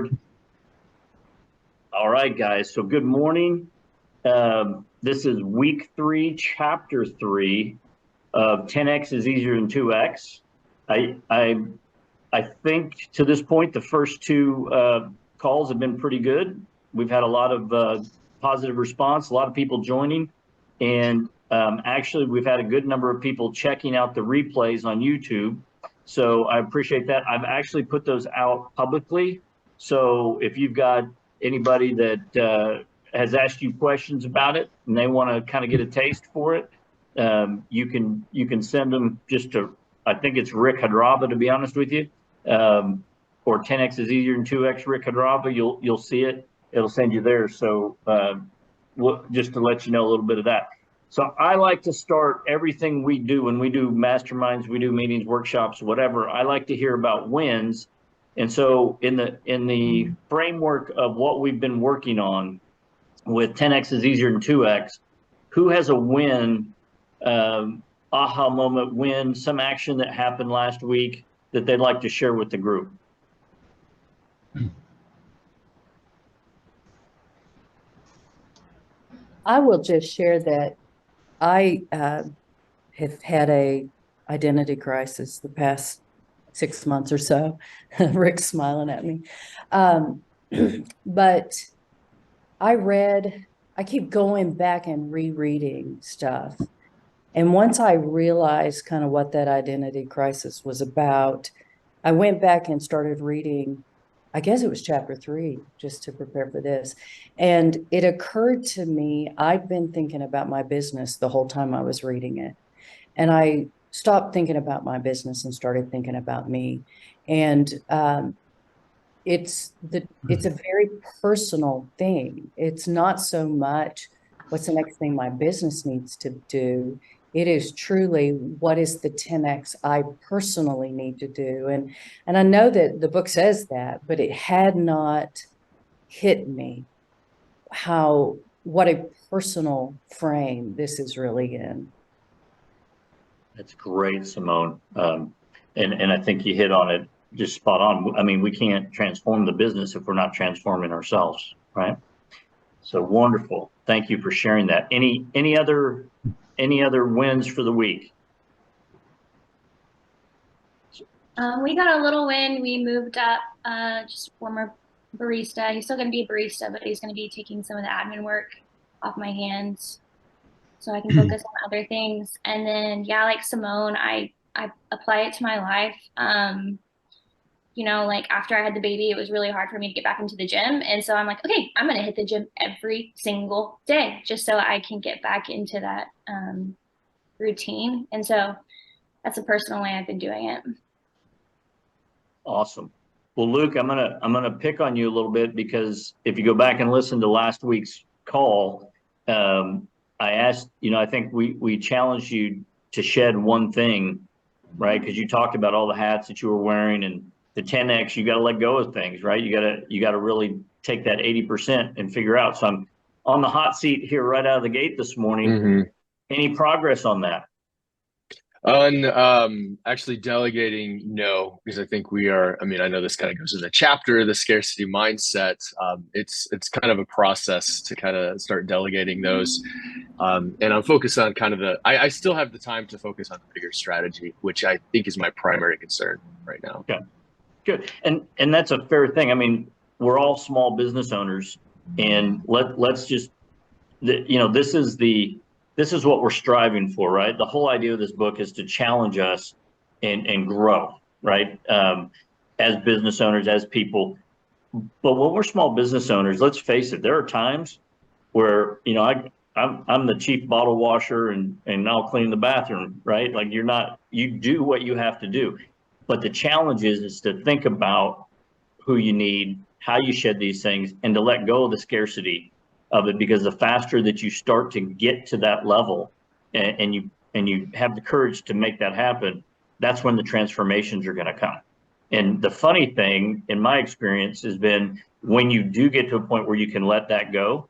record. All right, guys. So good morning. This is week 3, chapter 3 of 10x is easier than 2x. I think to this point, the first 2 calls have been pretty good. We've had a lot of positive response, a lot of people joining, and actually we've had a good number of people checking out the replays on YouTube. So I appreciate that. I've actually put those out publicly. So if you've got anybody that has asked you questions about it and they want to kind of get a taste for it, you can send them just to, I think it's Rick Hadrava, to be honest with you, or 10x is easier than 2x Rick Hadrava. You'll see it. It'll send you there. So just to let you know a little bit of that. So I like to start everything we do when we do masterminds, we do meetings, workshops, whatever. I like to hear about wins. And so in the framework of what we've been working on with 10x is easier than 2x, who has a win, aha moment win, some action that happened last week that they'd like to share with the group? I will just share that I have had a identity crisis the past 6 months or so. Rick's smiling at me. But I keep going back and rereading stuff. And once I realized kind of what that identity crisis was about, I went back and started reading, I guess it was chapter 3, just to prepare for this. And it occurred to me, I'd been thinking about my business the whole time I was reading it. And I stopped thinking about my business and started thinking about me. And it's a very personal thing. It's not so much what's the next thing my business needs to do. It is truly what is the 10x I personally need to do. And I know that the book says that, but it had not hit me what a personal frame this is really in. That's great, Simone. And I think you hit on it just spot on. I mean, we can't transform the business if we're not transforming ourselves, right? So wonderful. Thank you for sharing that. Any other wins for the week? We got a little win. We moved up, just former barista. He's still going to be a barista, but he's going to be taking some of the admin work off my hands so I can focus on other things. And then, yeah, like Simone, I apply it to my life. Like after I had the baby, it was really hard for me to get back into the gym. And so I'm like, okay, I'm going to hit the gym every single day just so I can get back into that routine. And so that's a personal way I've been doing it. Awesome. Well, Luke, I'm gonna pick on you a little bit because if you go back and listen to last week's call, I asked, I think we challenged you to shed one thing, right? Because you talked about all the hats that you were wearing, and the 10x, you got to let go of things, right? You got to really take that 80% and figure out. So I'm on the hot seat here right out of the gate this morning. Mm-hmm. Any progress on that? On actually delegating, no, because I think I know this kind of goes in the chapter, the scarcity mindset. It's kind of a process to kind of start delegating those. And I'm focused on kind of I still have the time to focus on the bigger strategy, which I think is my primary concern right now. Okay, good. And that's a fair thing. I mean, we're all small business owners, and let's just, this is what we're striving for, right? The whole idea of this book is to challenge us and grow, right? As business owners, as people. But when we're small business owners, let's face it, there are times where, I'm the chief bottle washer and I'll clean the bathroom, right? Like you do what you have to do. But the challenge is to think about who you need, how you shed these things, and to let go of the scarcity of it, because the faster that you start to get to that level and you have the courage to make that happen, that's when the transformations are going to come. And the funny thing in my experience has been when you do get to a point where you can let that go,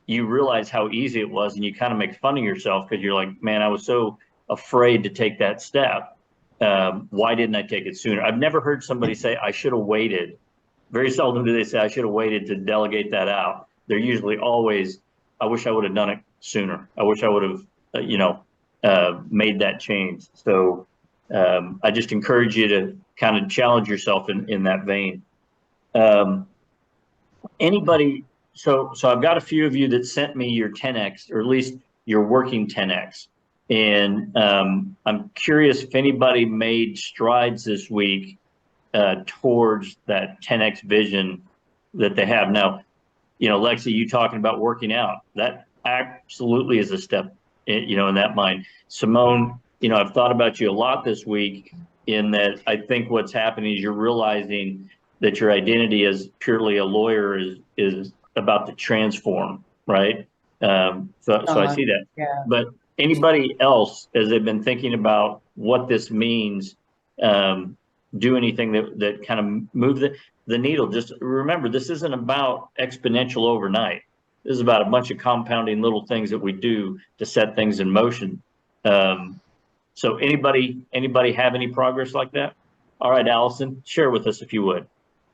you realize how easy it was, and you kind of make fun of yourself because you're like, man, I was so afraid to take that step. Why didn't I take it sooner? I've never heard somebody say I should have waited Very seldom do they say, I should have waited to delegate that out. They're usually always, I wish I would have done it sooner. I wish I would have, made that change. So I just encourage you to kind of challenge yourself in that vein. Anybody, so I've got a few of you that sent me your 10X, or at least your working 10X. And I'm curious if anybody made strides this week towards that 10X vision that they have. Now, Lexi, you talking about working out, that absolutely is a step, in that mind. Simone, I've thought about you a lot this week, in that I think what's happening is you're realizing that your identity as purely a lawyer is about to transform, right? So I see that. Yeah. But anybody else, as they've been thinking about what this means, do anything that kind of move the needle? Just remember, this isn't about exponential overnight. This is about a bunch of compounding little things that we do to set things in motion. So anybody have any progress like that? All right, Allison, share with us if you would.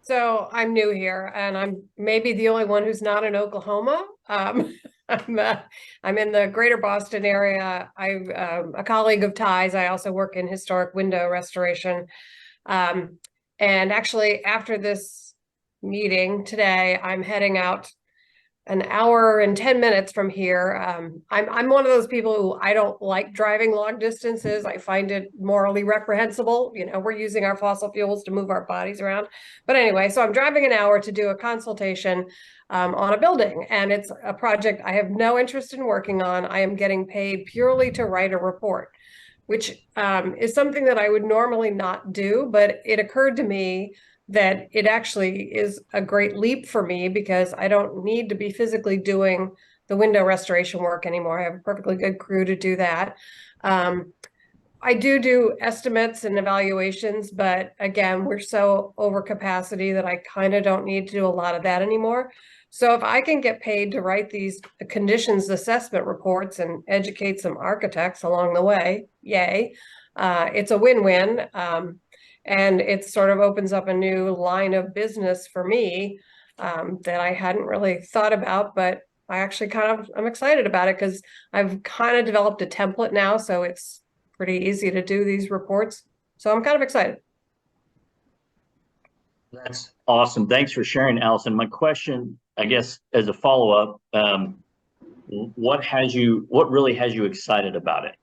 So I'm new here, and I'm maybe the only one who's not in Oklahoma. I'm in the greater Boston area. I'm a colleague of Ty's. I also work in historic window restoration. And actually, after this meeting today, I'm heading out an hour and 10 minutes from here. I'm one of those people who I don't like driving long distances. I find it morally reprehensible. We're using our fossil fuels to move our bodies around. But anyway, so I'm driving an hour to do a consultation on a building, and it's a project I have no interest in working on. I am getting paid purely to write a report, which is something that I would normally not do, but it occurred to me that it actually is a great leap for me, because I don't need to be physically doing the window restoration work anymore. I have a perfectly good crew to do that. I do estimates and evaluations, but again, we're so over capacity that I kind of don't need to do a lot of that anymore. So if I can get paid to write these conditions assessment reports and educate some architects along the way, yay, it's a win-win. And it sort of opens up a new line of business for me that I hadn't really thought about, but I actually I'm excited about it, because I've kind of developed a template now, so it's pretty easy to do these reports. So I'm kind of excited. That's awesome. Thanks for sharing, Allison. My question, I guess, as a follow-up, what really has you excited about it?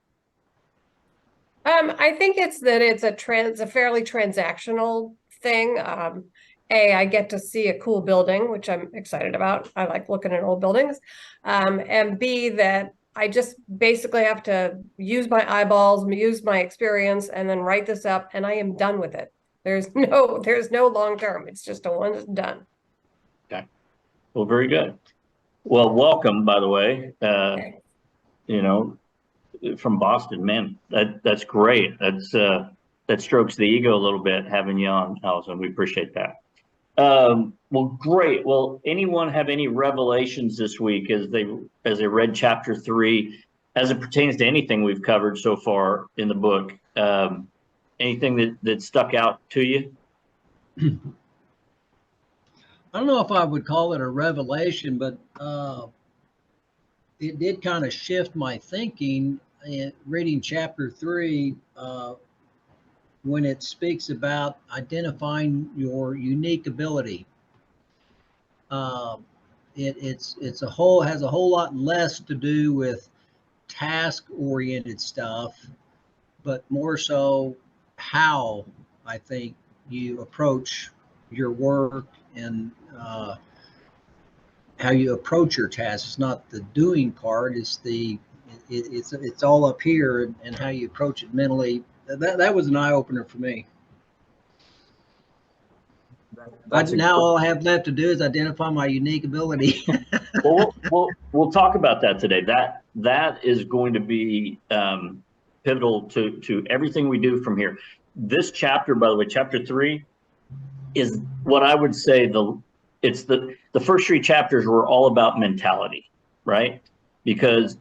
I think it's that it's a fairly transactional thing. I get to see a cool building, which I'm excited about. I like looking at old buildings. And B, that I just basically have to use my eyeballs, use my experience, and then write this up, and I am done with it. There's no long term. It's just a one and done. Okay. Well, very good. Well, welcome, by the way. From Boston, man, that's great. That strokes the ego a little bit having you on, Allison. We appreciate that. Well, great. Well, anyone have any revelations this week as they read chapter 3, as it pertains to anything we've covered so far in the book? Anything that stuck out to you? I don't know if I would call it a revelation, but it did kind of shift my thinking in reading chapter 3 when it speaks about identifying your unique ability. It's has a whole lot less to do with task-oriented stuff, but more so how I think you approach your work and how you approach your tasks. It's not the doing part; it's all up here, and how you approach it mentally. That was an eye opener for me. Now all I have left to do is identify my unique ability. Well, we'll talk about that today. That is going to be pivotal to everything we do from here. This chapter, by the way, chapter 3, is what I would say the first 3 chapters were all about mentality, right? Because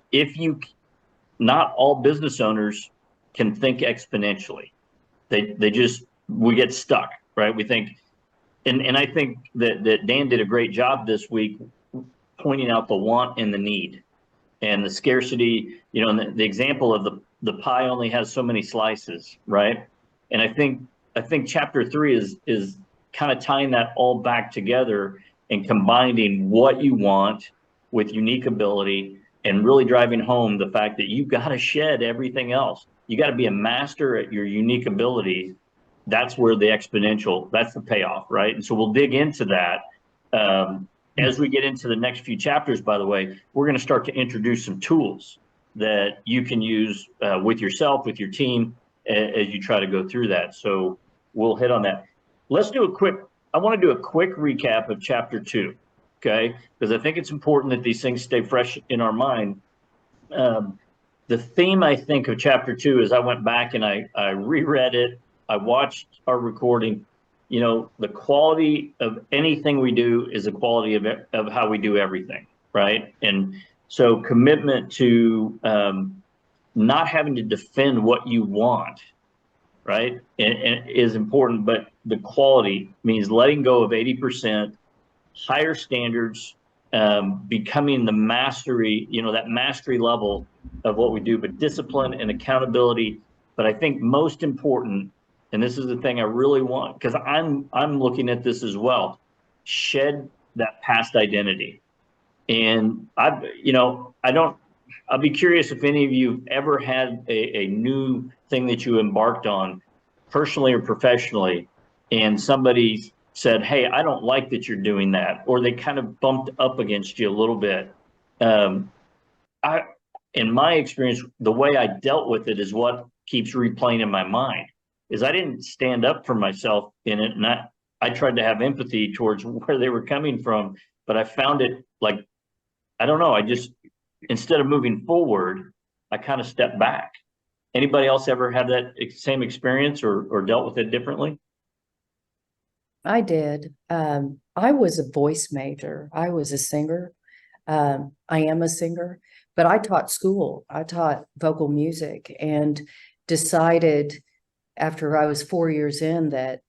not all business owners can think exponentially. We get stuck, right? We think and I think that Dan did a great job this week pointing out the want and the need and the scarcity, you know, and the example of the pie only has so many slices, right? And I think chapter 3 is kind of tying that all back together and combining what you want with unique ability and really driving home the fact that you got to shed everything else. You got to be a master at your unique abilities. That's where the exponential, that's the payoff, right? And so we'll dig into that. As we get into the next few chapters, by the way, we're going to start to introduce some tools that you can use with yourself, with your team, as you try to go through that. So we'll hit on that. Let's do I want to do a quick recap of chapter 2, okay? Because I think it's important that these things stay fresh in our mind. The theme, I think, of chapter 2 is I went back and I reread it. I watched our recording. You know, the quality of anything we do is the quality of how we do everything, right? And so commitment to not having to defend what you want, right? And is important, but the quality means letting go of 80%, higher standards, becoming the mastery, you know, that mastery level of what we do, but discipline and accountability. But I think most important, and this is the thing I really want, because I'm looking at this as well, shed that past identity. And I'll be curious if any of you ever had a new thing that you embarked on, personally or professionally, and somebody said, hey, I don't like that you're doing that, or they kind of bumped up against you a little bit. In my experience, the way I dealt with it is what keeps replaying in my mind. Is I didn't stand up for myself in it, and I tried to have empathy towards where they were coming from, but I found it like, I don't know, I just, instead of moving forward, I kind of stepped back. Anybody else ever had that same experience or dealt with it differently? I did. I was a voice major. I was a singer. I am a singer, but I taught school. I taught vocal music and decided after I was 4 years in that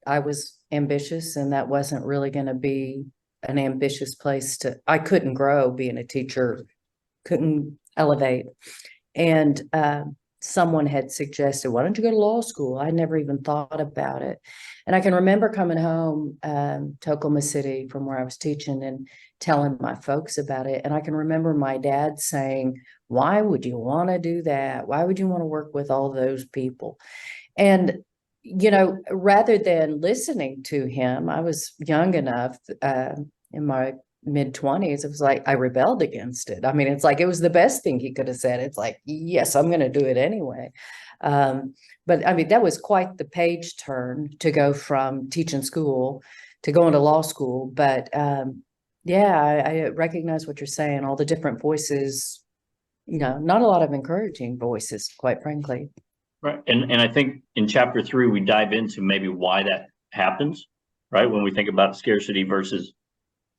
I was ambitious and that wasn't really going to be an ambitious place I couldn't grow being a teacher, couldn't elevate. And someone had suggested, why don't you go to law school? I never even thought about it. And I can remember coming home to Oklahoma City from where I was teaching and telling my folks about it. And I can remember my dad saying, why would you want to do that? Why would you want to work with all those people? And, you know, rather than listening to him, I was young enough in my mid-20s, it was like I rebelled against it. I mean, it's like it was the best thing he could have said. It's like, yes, I'm going to do it anyway. But I mean, that was quite the page turn to go from teaching school to going to law school. But yeah, I recognize what you're saying, all the different voices, you know, not a lot of encouraging voices, quite frankly. Right. And I think in chapter 3, we dive into maybe why that happens, right? When we think about scarcity versus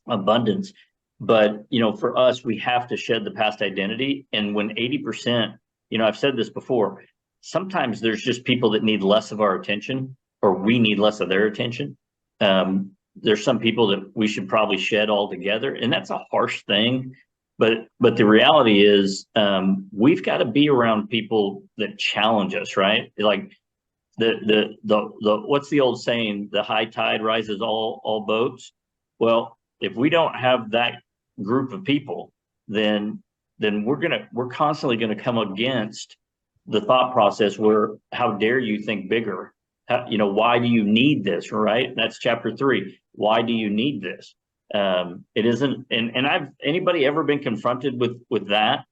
abundance. But, you know, for us, we have to shed the past identity. And when 80%, you know, I've said this before, sometimes there's just people that need less of our attention, or we need less of their attention. There's some people that we should probably shed altogether. And that's a harsh thing. But the reality is, we've got to be around people that challenge us, right? Like the what's the old saying? The high tide rises all boats. Well, if we don't have that group of people, then we're constantly gonna come against the thought process where how dare you think bigger? You know, why do you need this? Right? That's chapter 3. Why do you need this? It isn't, and anybody ever been confronted with that?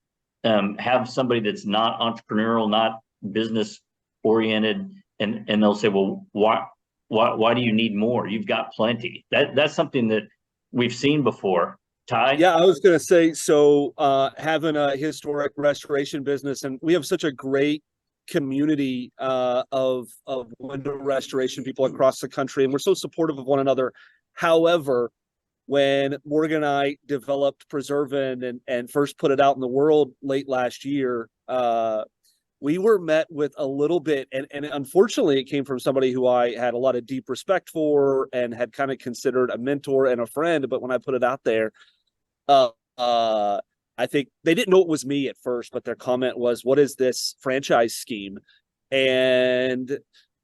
Have somebody that's not entrepreneurial, not business oriented, and they'll say, well, why do you need more? You've got plenty. That's something that we've seen before. Ty? Yeah, I was going to say, so having a historic restoration business, and we have such a great community of window restoration people across the country, and we're so supportive of one another. However, when Morgan and I developed Preservin and first put it out in the world late last year, we were met with a little bit, and unfortunately it came from somebody who I had a lot of deep respect for and had kind of considered a mentor and a friend. But when I put it out there, I think they didn't know it was me at first, but their comment was, "What is this franchise scheme?" And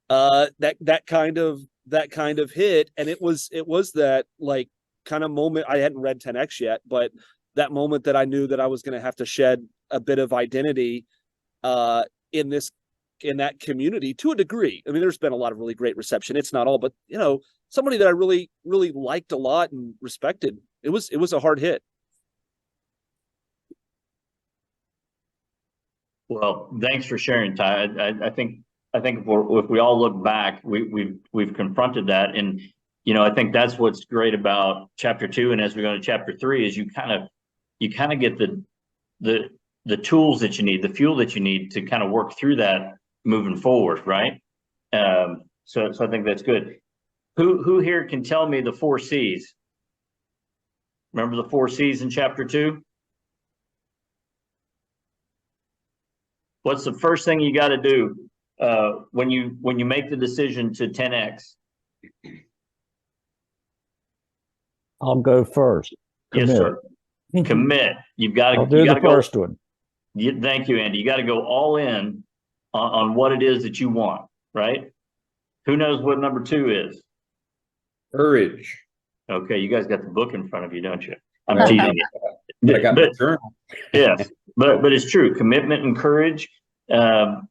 that kind of hit, and it was that like kind of moment. I hadn't read 10X yet, but that moment that I knew that I was going to have to shed a bit of identity in that community to a degree. I mean, there's been a lot of really great reception. It's not all, but somebody that I really, really liked a lot and respected. It was a hard hit. Well, thanks for sharing, Ty. I think if we all look back, we've confronted that, and I think that's what's great about chapter 2. And as we go to chapter 3, is you kind of get the tools that you need, the fuel that you need to kind of work through that moving forward, right? So I think that's good. Who here can tell me the 4 C's? Remember the 4 C's in chapter 2? What's the first thing you got to do when you make the decision to 10X? I'll go first. Commit. Yes, sir. Commit. You've got to. I'll do the first one. Thank you, Andy. You got to go all in on what it is that you want, right? Who knows what number 2 is? Courage. Okay, you guys got the book in front of you, don't you? I'm teasing you. I got the journal. Yes, but it's true. Commitment and courage.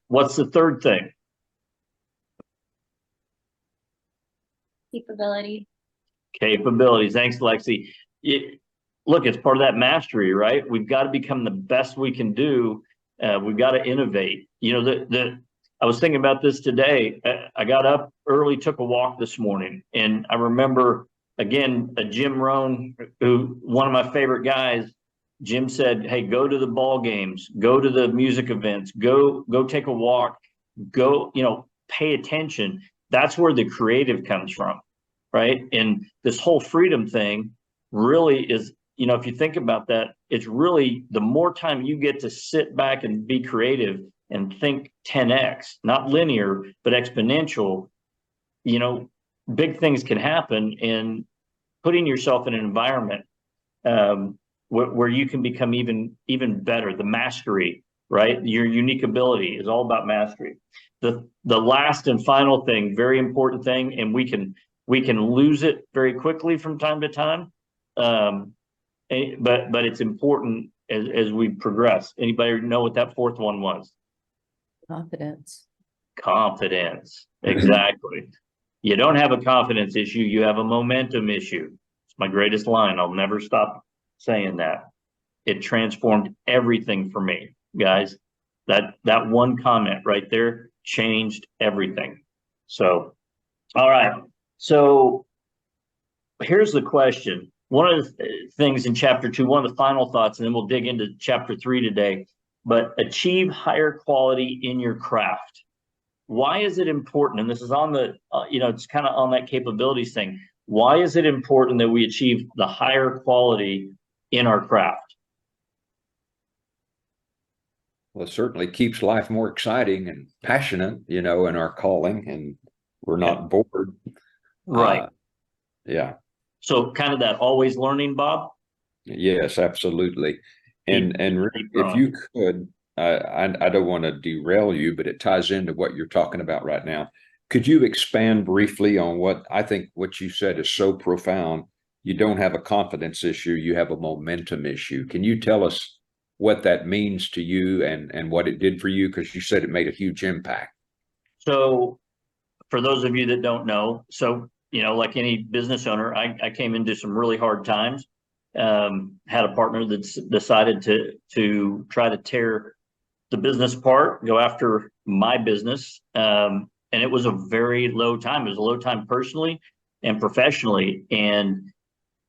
What's the third thing? Capabilities. Thanks, Lexi. Look, it's part of that mastery, right? We've got to become the best we can do. We've got to innovate. I was thinking about this today. I got up early, took a walk this morning, and I remember again, Jim Rohn, who one of my favorite guys. Jim said, "Hey, go to the ball games, go to the music events, go take a walk, go, pay attention." That's where the creative comes from, right? And this whole freedom thing really is, if you think about that, it's really the more time you get to sit back and be creative and think 10X, not linear, but exponential, big things can happen. And putting yourself in an environment where you can become even better, the mastery, right? Your unique ability is all about mastery. The last and final thing, very important thing, and we can lose it very quickly from time to time, but it's important as we progress. Anybody know what that 4th one was? Confidence. Exactly. You don't have a confidence issue, you have a momentum issue. It's my greatest line. I'll never stop saying that. It transformed everything for me, guys. That one comment right there changed everything. So, all right. So here's the question. One of the things in chapter 2, one of the final thoughts, and then we'll dig into chapter 3 today, but achieve higher quality in your craft. Why is it important? And this is on the, it's kind of on that capabilities thing. Why is it important that we achieve the higher quality in our craft? Well, it certainly keeps life more exciting and passionate, in our calling, and we're not bored. Right. Yeah. So kind of that always learning, Bob? Yes, absolutely. And if you could, I don't want to derail you, but it ties into what you're talking about right now. Could you expand briefly on what you said is so profound? You don't have a confidence issue, you have a momentum issue. Can you tell us what that means to you and what it did for you? Because you said it made a huge impact. So for those of you that don't know, like any business owner, I came into some really hard times. Had a partner that decided to try to tear the business apart, go after my business. And it was a very low time. It was a low time personally and professionally. And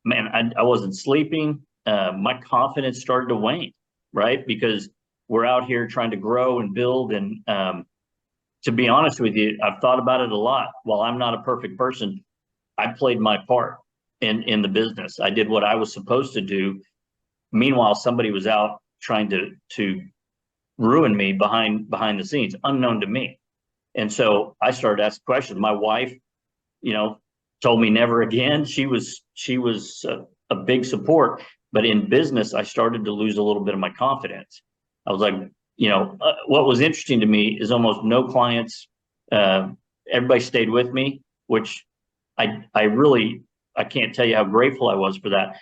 man, I wasn't sleeping. My confidence started to wane, right? Because we're out here trying to grow and build. And to be honest with you, I've thought about it a lot. While I'm not a perfect person, I played my part in the business. I did what I was supposed to do. Meanwhile, somebody was out trying to ruin me behind the scenes, unknown to me. And so I started asking questions. My wife, told me never again. She was a big support, but in business, I started to lose a little bit of my confidence. I was like, what was interesting to me is almost no clients. Everybody stayed with me, which I can't tell you how grateful I was for that.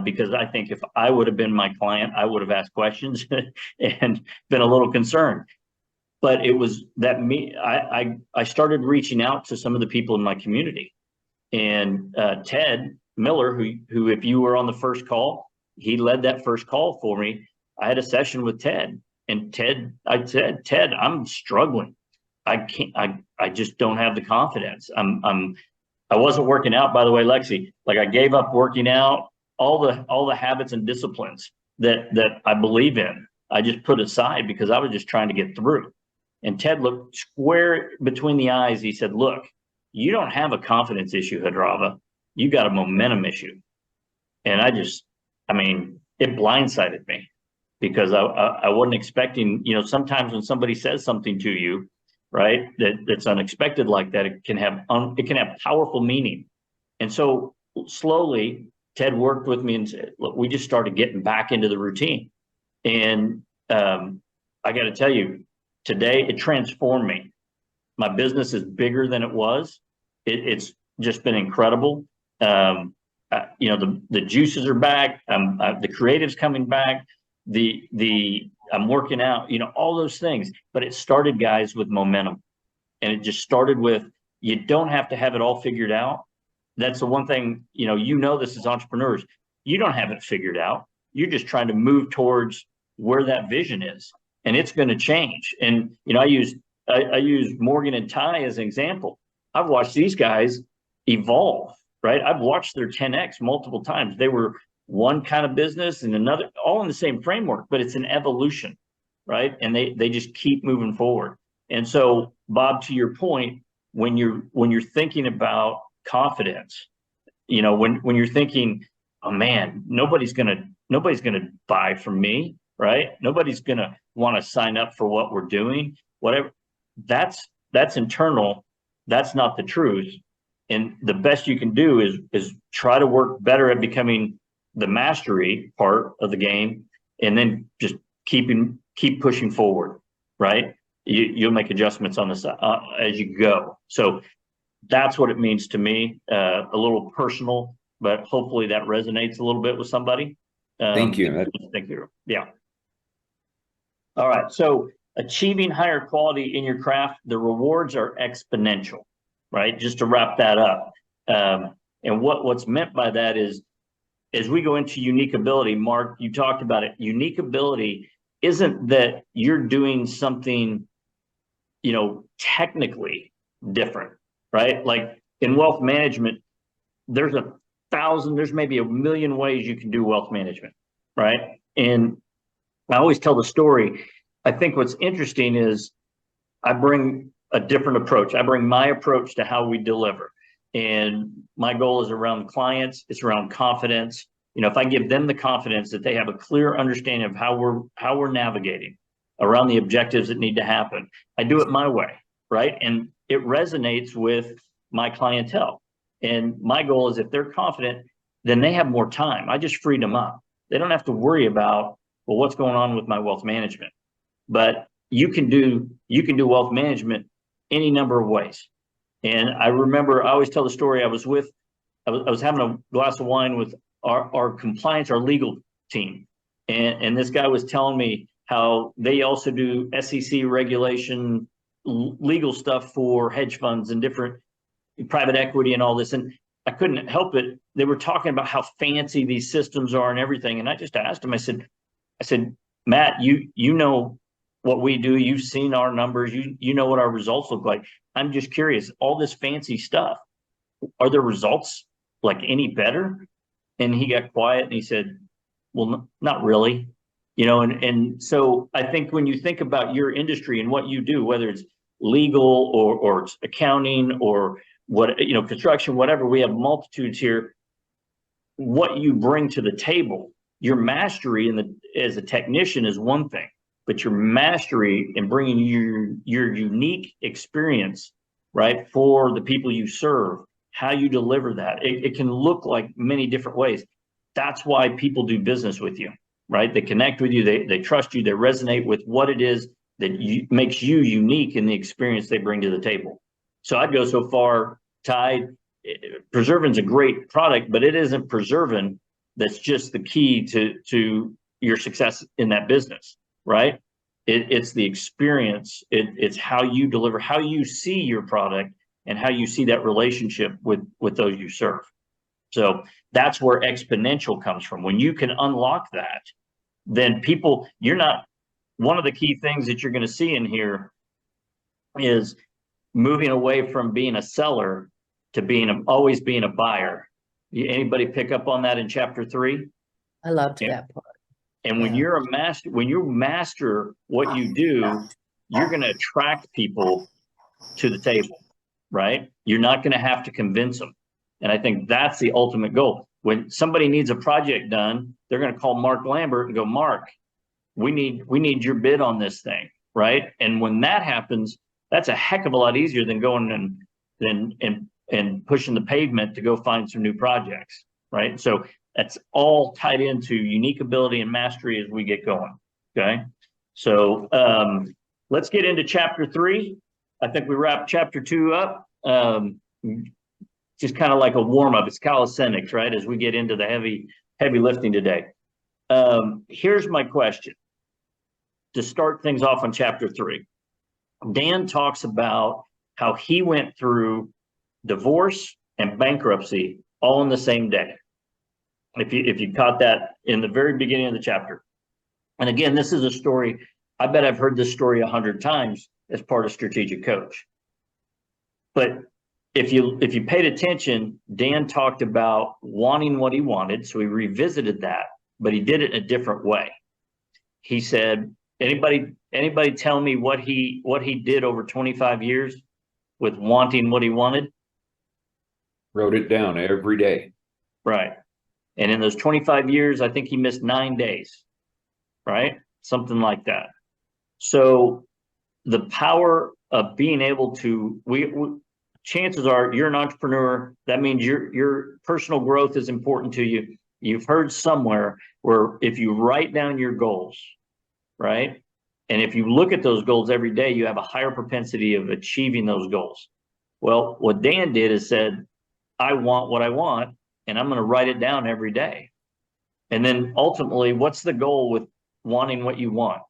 Because I think if I would have been my client, I would have asked questions and been a little concerned. But it was that I started reaching out to some of the people in my community, and Ted Miller, who if you were on the first call, he led that first call for me. I had a session with Ted, and I said, Ted, I'm struggling. I just don't have the confidence. I wasn't working out, by the way, Lexi. Like, I gave up working out, all the habits and disciplines that I believe in. I just put aside because I was just trying to get through. And Ted looked square between the eyes. He said, look, you don't have a confidence issue, Hadrava. You got a momentum issue. And it blindsided me because I wasn't expecting, sometimes when somebody says something to you, right, that's unexpected like that, it can have powerful meaning. And so slowly Ted worked with me and said, look, we just started getting back into the routine. And I got to tell you, today it transformed me. My business is bigger than it was. It's just been incredible. The juices are back. The creative's coming back. I'm working out, all those things. But it started, guys, with momentum. And it just started with, you don't have to have it all figured out. That's the one thing, this as entrepreneurs, you don't have it figured out. You're just trying to move towards where that vision is, and it's going to change. And, I use Morgan and Ty as an example. I've watched these guys evolve, right? I've watched their 10X multiple times. They were one kind of business and another, all in the same framework, but it's an evolution, right? And they just keep moving forward. And so, Bob, to your point, when you're thinking about confidence, when you're thinking, oh man, nobody's gonna buy from me, right? Nobody's gonna want to sign up for what we're doing, whatever. That's internal. That's not the truth. And the best you can do is try to work better at becoming the mastery part of the game, and then just keep pushing forward, right? You'll make adjustments on this as you go. So that's what it means to me. A little personal, but hopefully that resonates a little bit with somebody. Thank you. Thank you. Yeah. All right. So achieving higher quality in your craft, the rewards are exponential, right? Just to wrap that up. And what's meant by that is, as we go into unique ability, Mark, you talked about it. Unique ability isn't that you're doing something, technically different, right? Like in wealth management, there's maybe a million ways you can do wealth management, right? And I always tell the story. I think what's interesting is I bring a different approach. I bring my approach to how we deliver. And my goal is around clients. It's around confidence. If I give them the confidence that they have a clear understanding of how we're navigating around the objectives that need to happen, I do it my way, right? And it resonates with my clientele. And my goal is, if they're confident, then they have more time. I just freed them up. They don't have to worry about, well, what's going on with my wealth management. But you can do wealth management any number of ways. And I remember, I always tell the story. I was having a glass of wine with our compliance, our legal team. And this guy was telling me how they also do SEC regulation, legal stuff for hedge funds and different private equity and all this. And I couldn't help it. They were talking about how fancy these systems are and everything. And I just asked him, I said, Matt, you know what we do. You've seen our numbers. You know what our results look like. I'm just curious, all this fancy stuff, are the results like any better? And he got quiet and he said, well, not really. And so I think when you think about your industry and what you do, whether it's legal or it's accounting or what, construction, whatever, we have multitudes here. What you bring to the table, your mastery as a technician is one thing, but your mastery in bringing your unique experience, right, for the people you serve, how you deliver that. It can look like many different ways. That's why people do business with you, right? They connect with you, they trust you, they resonate with what it is that makes you unique in the experience they bring to the table. So I'd go so far, Ty, preserving's a great product, but it isn't preserving that's just the key to your success in that business, right? It's the experience, it's how you deliver, how you see your product, and how you see that relationship with those you serve. So that's where exponential comes from. When you can unlock that, then people, you're not, one of the key things that you're going to see in here is moving away from being a seller to always being a buyer. Anybody pick up on that in chapter 3? I loved that part. And when you're a master, when you master what you do, you're going to attract people to the table, right? You're not going to have to convince them. And I think that's the ultimate goal. When somebody needs a project done, they're going to call Mark Lambert and go, Mark, we need your bid on this thing, right? And when that happens, that's a heck of a lot easier than going and pushing the pavement to go find some new projects, right? So that's all tied into unique ability and mastery as we get going, okay? So let's get into chapter 3. I think we wrap chapter 2 up. Just kind of like a warm-up. It's calisthenics, right? As we get into the heavy lifting today. Here's my question to start things off on chapter 3. Dan talks about how he went through divorce and bankruptcy all in the same day. If you caught that in the very beginning of the chapter. And again, this is a story, I bet I've heard this story 100 times as part of Strategic Coach. But if you paid attention, Dan talked about wanting what he wanted, so he revisited that, but he did it in a different way. He said, anybody tell me what he did over 25 years with wanting what he wanted? Wrote it down every day. Right. And in those 25 years, I think he missed 9 days, right? Something like that. So the power of being able to, chances are you're an entrepreneur. That means your personal growth is important to you. You've heard somewhere where if you write down your goals, right? And if you look at those goals every day, you have a higher propensity of achieving those goals. Well, what Dan did is said, I want what I want, and I'm going to write it down every day. And then ultimately, what's the goal with wanting what you want?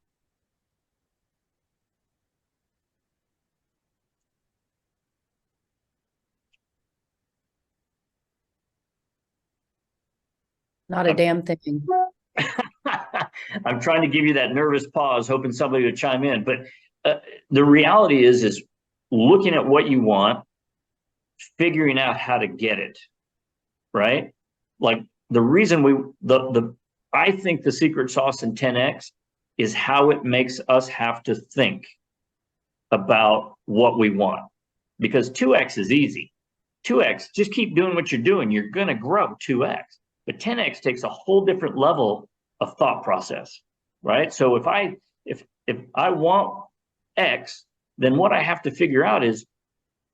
Not a damn thing. I'm trying to give you that nervous pause, hoping somebody would chime in. But the reality is looking at what you want, figuring out how to get it, right? Like the reason I think the secret sauce in 10X is how it makes us have to think about what we want. Because 2X is easy. 2X, just keep doing what you're doing. You're going to grow 2X. But 10X takes a whole different level of thought process, right? So if I want X, then what I have to figure out is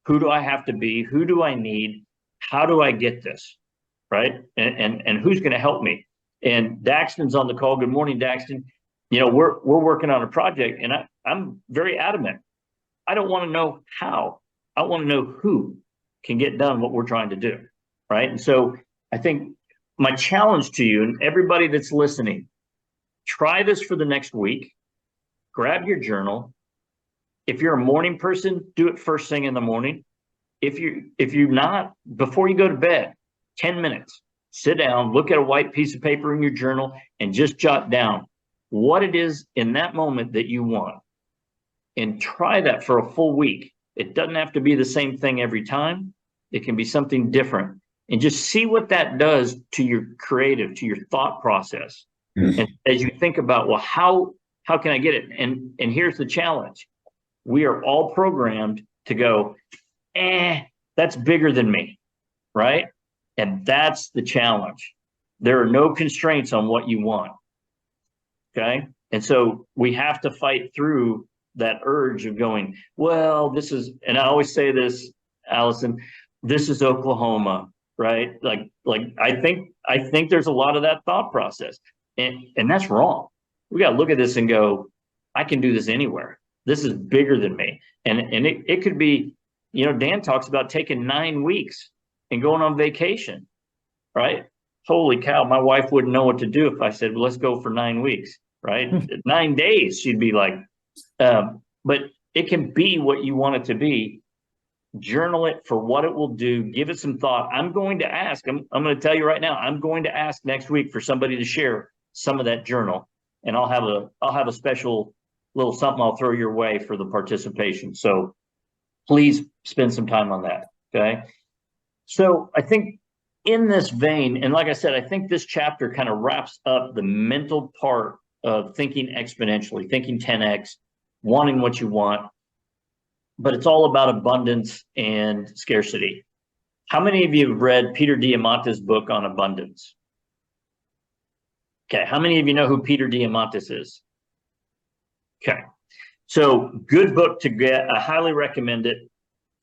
who do I have to be? Who do I need? How do I get this, right? And who's going to help me? And Daxton's on the call. Good morning, Daxton. You know, we're working on a project, and I'm very adamant. I don't want to know how. I want to know who can get done what we're trying to do, right? And so I think my challenge to you and everybody that's listening, try this for the next week. Grab your journal. If you're a morning person, do it first thing in the morning. If you're not, before you go to bed, 10 minutes, sit down, look at a white piece of paper in your journal, and just jot down what it is in that moment that you want. And try that for a full week. It doesn't have to be the same thing every time. It can be something different. And just see what that does to your creative, to your thought process. Mm-hmm. And as you think about, well, how can I get it? And here's the challenge. We are all programmed to go, that's bigger than me, right? And that's the challenge. There are no constraints on what you want, okay? And so we have to fight through that urge of going, well, this is, and I always say this, Allison, this is Oklahoma, right? Like I think there's a lot of that thought process, and that's wrong. We got to look at this and go, I can do this anywhere. This is bigger than me. And it could be, Dan talks about taking 9 weeks and going on vacation, right? Holy cow, my wife wouldn't know what to do if I said, well, let's go for 9 weeks, right? 9 days, she'd be like, but it can be what you want it to be. Journal it for what it will do. Give it some thought. I'm going to ask, I'm going to tell you right now, I'm going to ask next week for somebody to share some of that journal, and I'll have a special little something I'll throw your way for the participation. So please spend some time on that. Okay. So I think in this vein, and like I said, I think this chapter kind of wraps up the mental part of thinking exponentially, thinking 10x, wanting what you want, but it's all about abundance and scarcity. How many of you have read Peter Diamandis' book on abundance? Okay, how many of you know who Peter Diamandis is? Okay, so good book to get. I highly recommend it.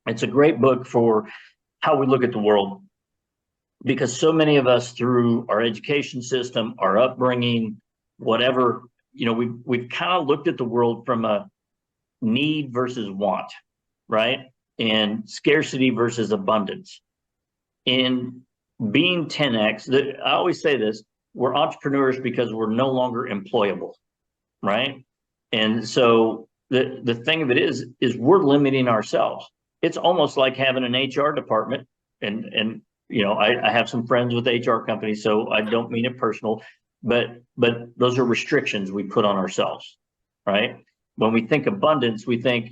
It's a great book for how we look at the world, because so many of us, through our education system, our upbringing, whatever, we've kind of looked at the world from a need versus want, right? And scarcity versus abundance. In being 10x, I always say this, we're entrepreneurs because we're no longer employable, right? And so the thing of it is we're limiting ourselves. It's almost like having an HR department, and I have some friends with HR companies, so I don't mean it personal, but those are restrictions we put on ourselves, right? When we think abundance, we think,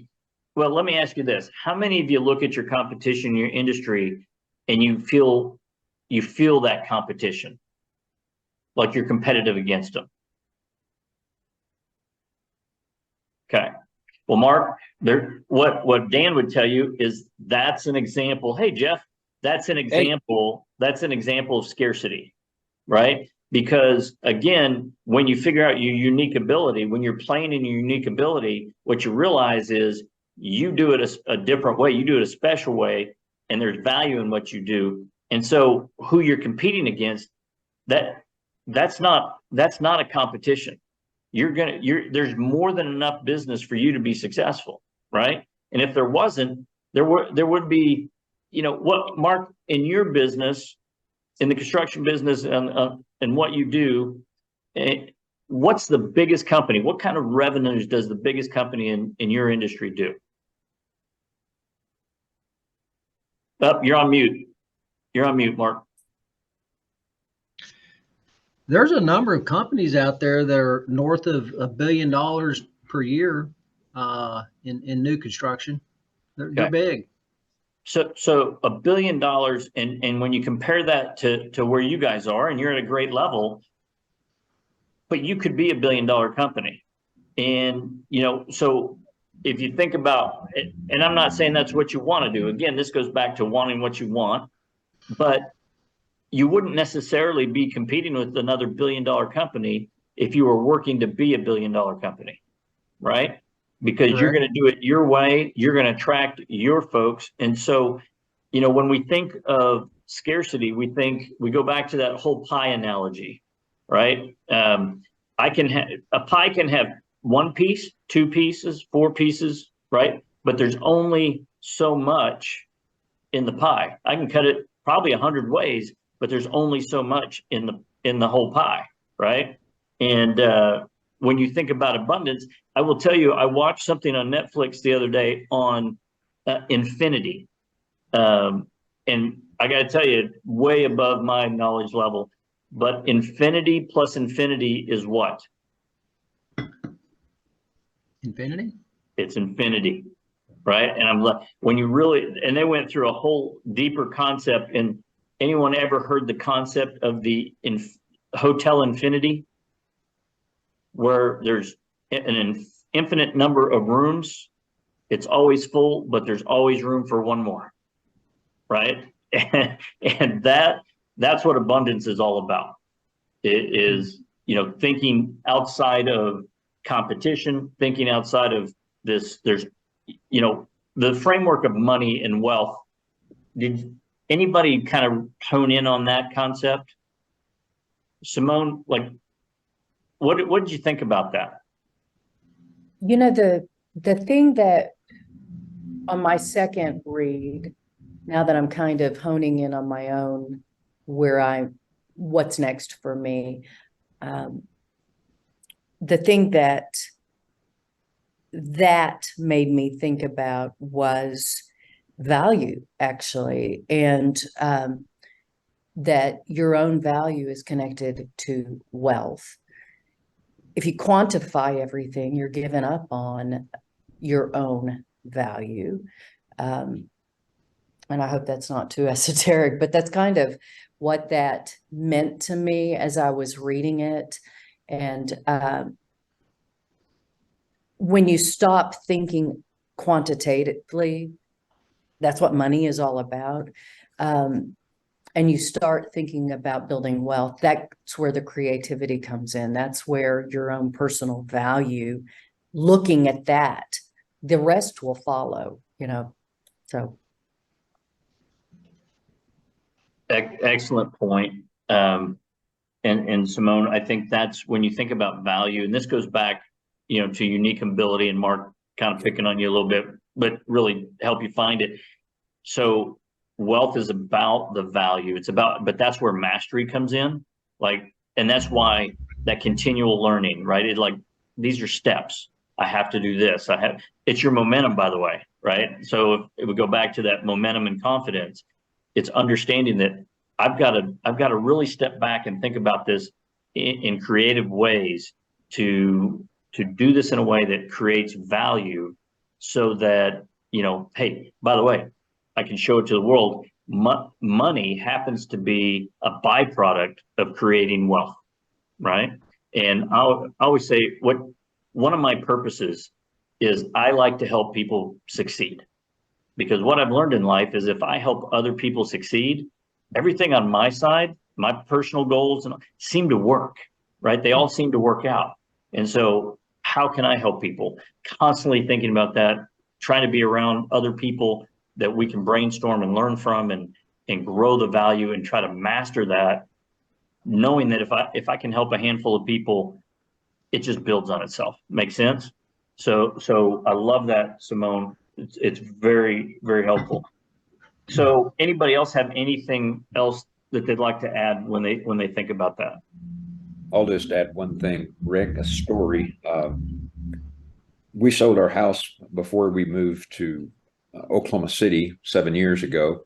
well, let me ask you this. How many of you look at your competition in your industry and you feel that competition, like you're competitive against them? Okay. Well, Mark, what Dan would tell you is that's an example. Hey, Jeff, that's an example. That's an example of scarcity, right? Because again, when you figure out your unique ability, when you're playing in your unique ability, what you realize is you do it a different way. You do it a special way, and there's value in what you do. And so who you're competing against, that's not a competition. There's more than enough business for you to be successful, right? And if there wasn't, there would be, what, Mark, in your business, in the construction business, and what you do, what's the biggest company? What kind of revenues does the biggest company in your industry do? You're on mute. You're on mute, Mark. There's a number of companies out there that are north of $1 billion per year in new construction. They're big. So $1 billion, and when you compare that to where you guys are, and you're at a great level, but you could be $1 billion company. And so if you think about it, and I'm not saying that's what you want to do. Again, this goes back to wanting what you want, but you wouldn't necessarily be competing with another $1 billion company if you were working to be $1 billion company, right? Because you're going to do it your way, you're going to attract your folks. And so, when we think of scarcity, we go back to that whole pie analogy, right? A pie can have 1 piece, 2 pieces, 4 pieces, right? But there's only so much in the pie. I can cut it probably 100 ways, but there's only so much in the whole pie, right? And when you think about abundance, I will tell you, I watched something on Netflix the other day on infinity. And I got to tell you, way above my knowledge level, but infinity plus infinity is what? Infinity? It's infinity, right? And I'm like, when you really, and they went through a whole deeper concept. And anyone ever heard the concept of the hotel infinity, where there's an infinite number of rooms? It's always full, but there's always room for one more, right? And that's what abundance is all about. It is, thinking outside of competition, thinking outside of this. There's, the framework of money and wealth. Did anybody kind of hone in on that concept? Simone, like, what did you think about that? The thing that on my second read, now that I'm kind of honing in on my own, what's next for me, the thing that made me think about was value, actually, and that your own value is connected to wealth. If you quantify everything, you're giving up on your own value. And I hope that's not too esoteric, but that's kind of what that meant to me as I was reading it. And when you stop thinking quantitatively, that's what money is all about. And you start thinking about building wealth, that's where the creativity comes in. That's where your own personal value, looking at that, the rest will follow, so. Excellent point. And Simone, I think that's when you think about value, and this goes back, to unique ability, and Mark kind of picking on you a little bit, but really help you find it. So wealth is about the value. But that's where mastery comes in. And that's why that continual learning, right? These are steps. I have to do this. It's your momentum, by the way, right? So if we go back to that momentum and confidence, it's understanding that I've got to really step back and think about this in creative ways to do this in a way that creates value, so that, hey, by the way, I can show it to the world. Money happens to be a byproduct of creating wealth, right? And I always say, one of my purposes is I like to help people succeed. Because what I've learned in life is if I help other people succeed, everything on my side, my personal goals, seem to work, right? They all seem to work out. And so how can I help people? Constantly thinking about that, trying to be around other people that we can brainstorm and learn from, and grow the value and try to master that, knowing that if I can help a handful of people, it just builds on itself. Make sense? So I love that, Simone. It's very, very helpful. So anybody else have anything else that they'd like to add when they think about that? I'll just add one thing, Rick, a story. We sold our house before we moved to Oklahoma City 7 years ago,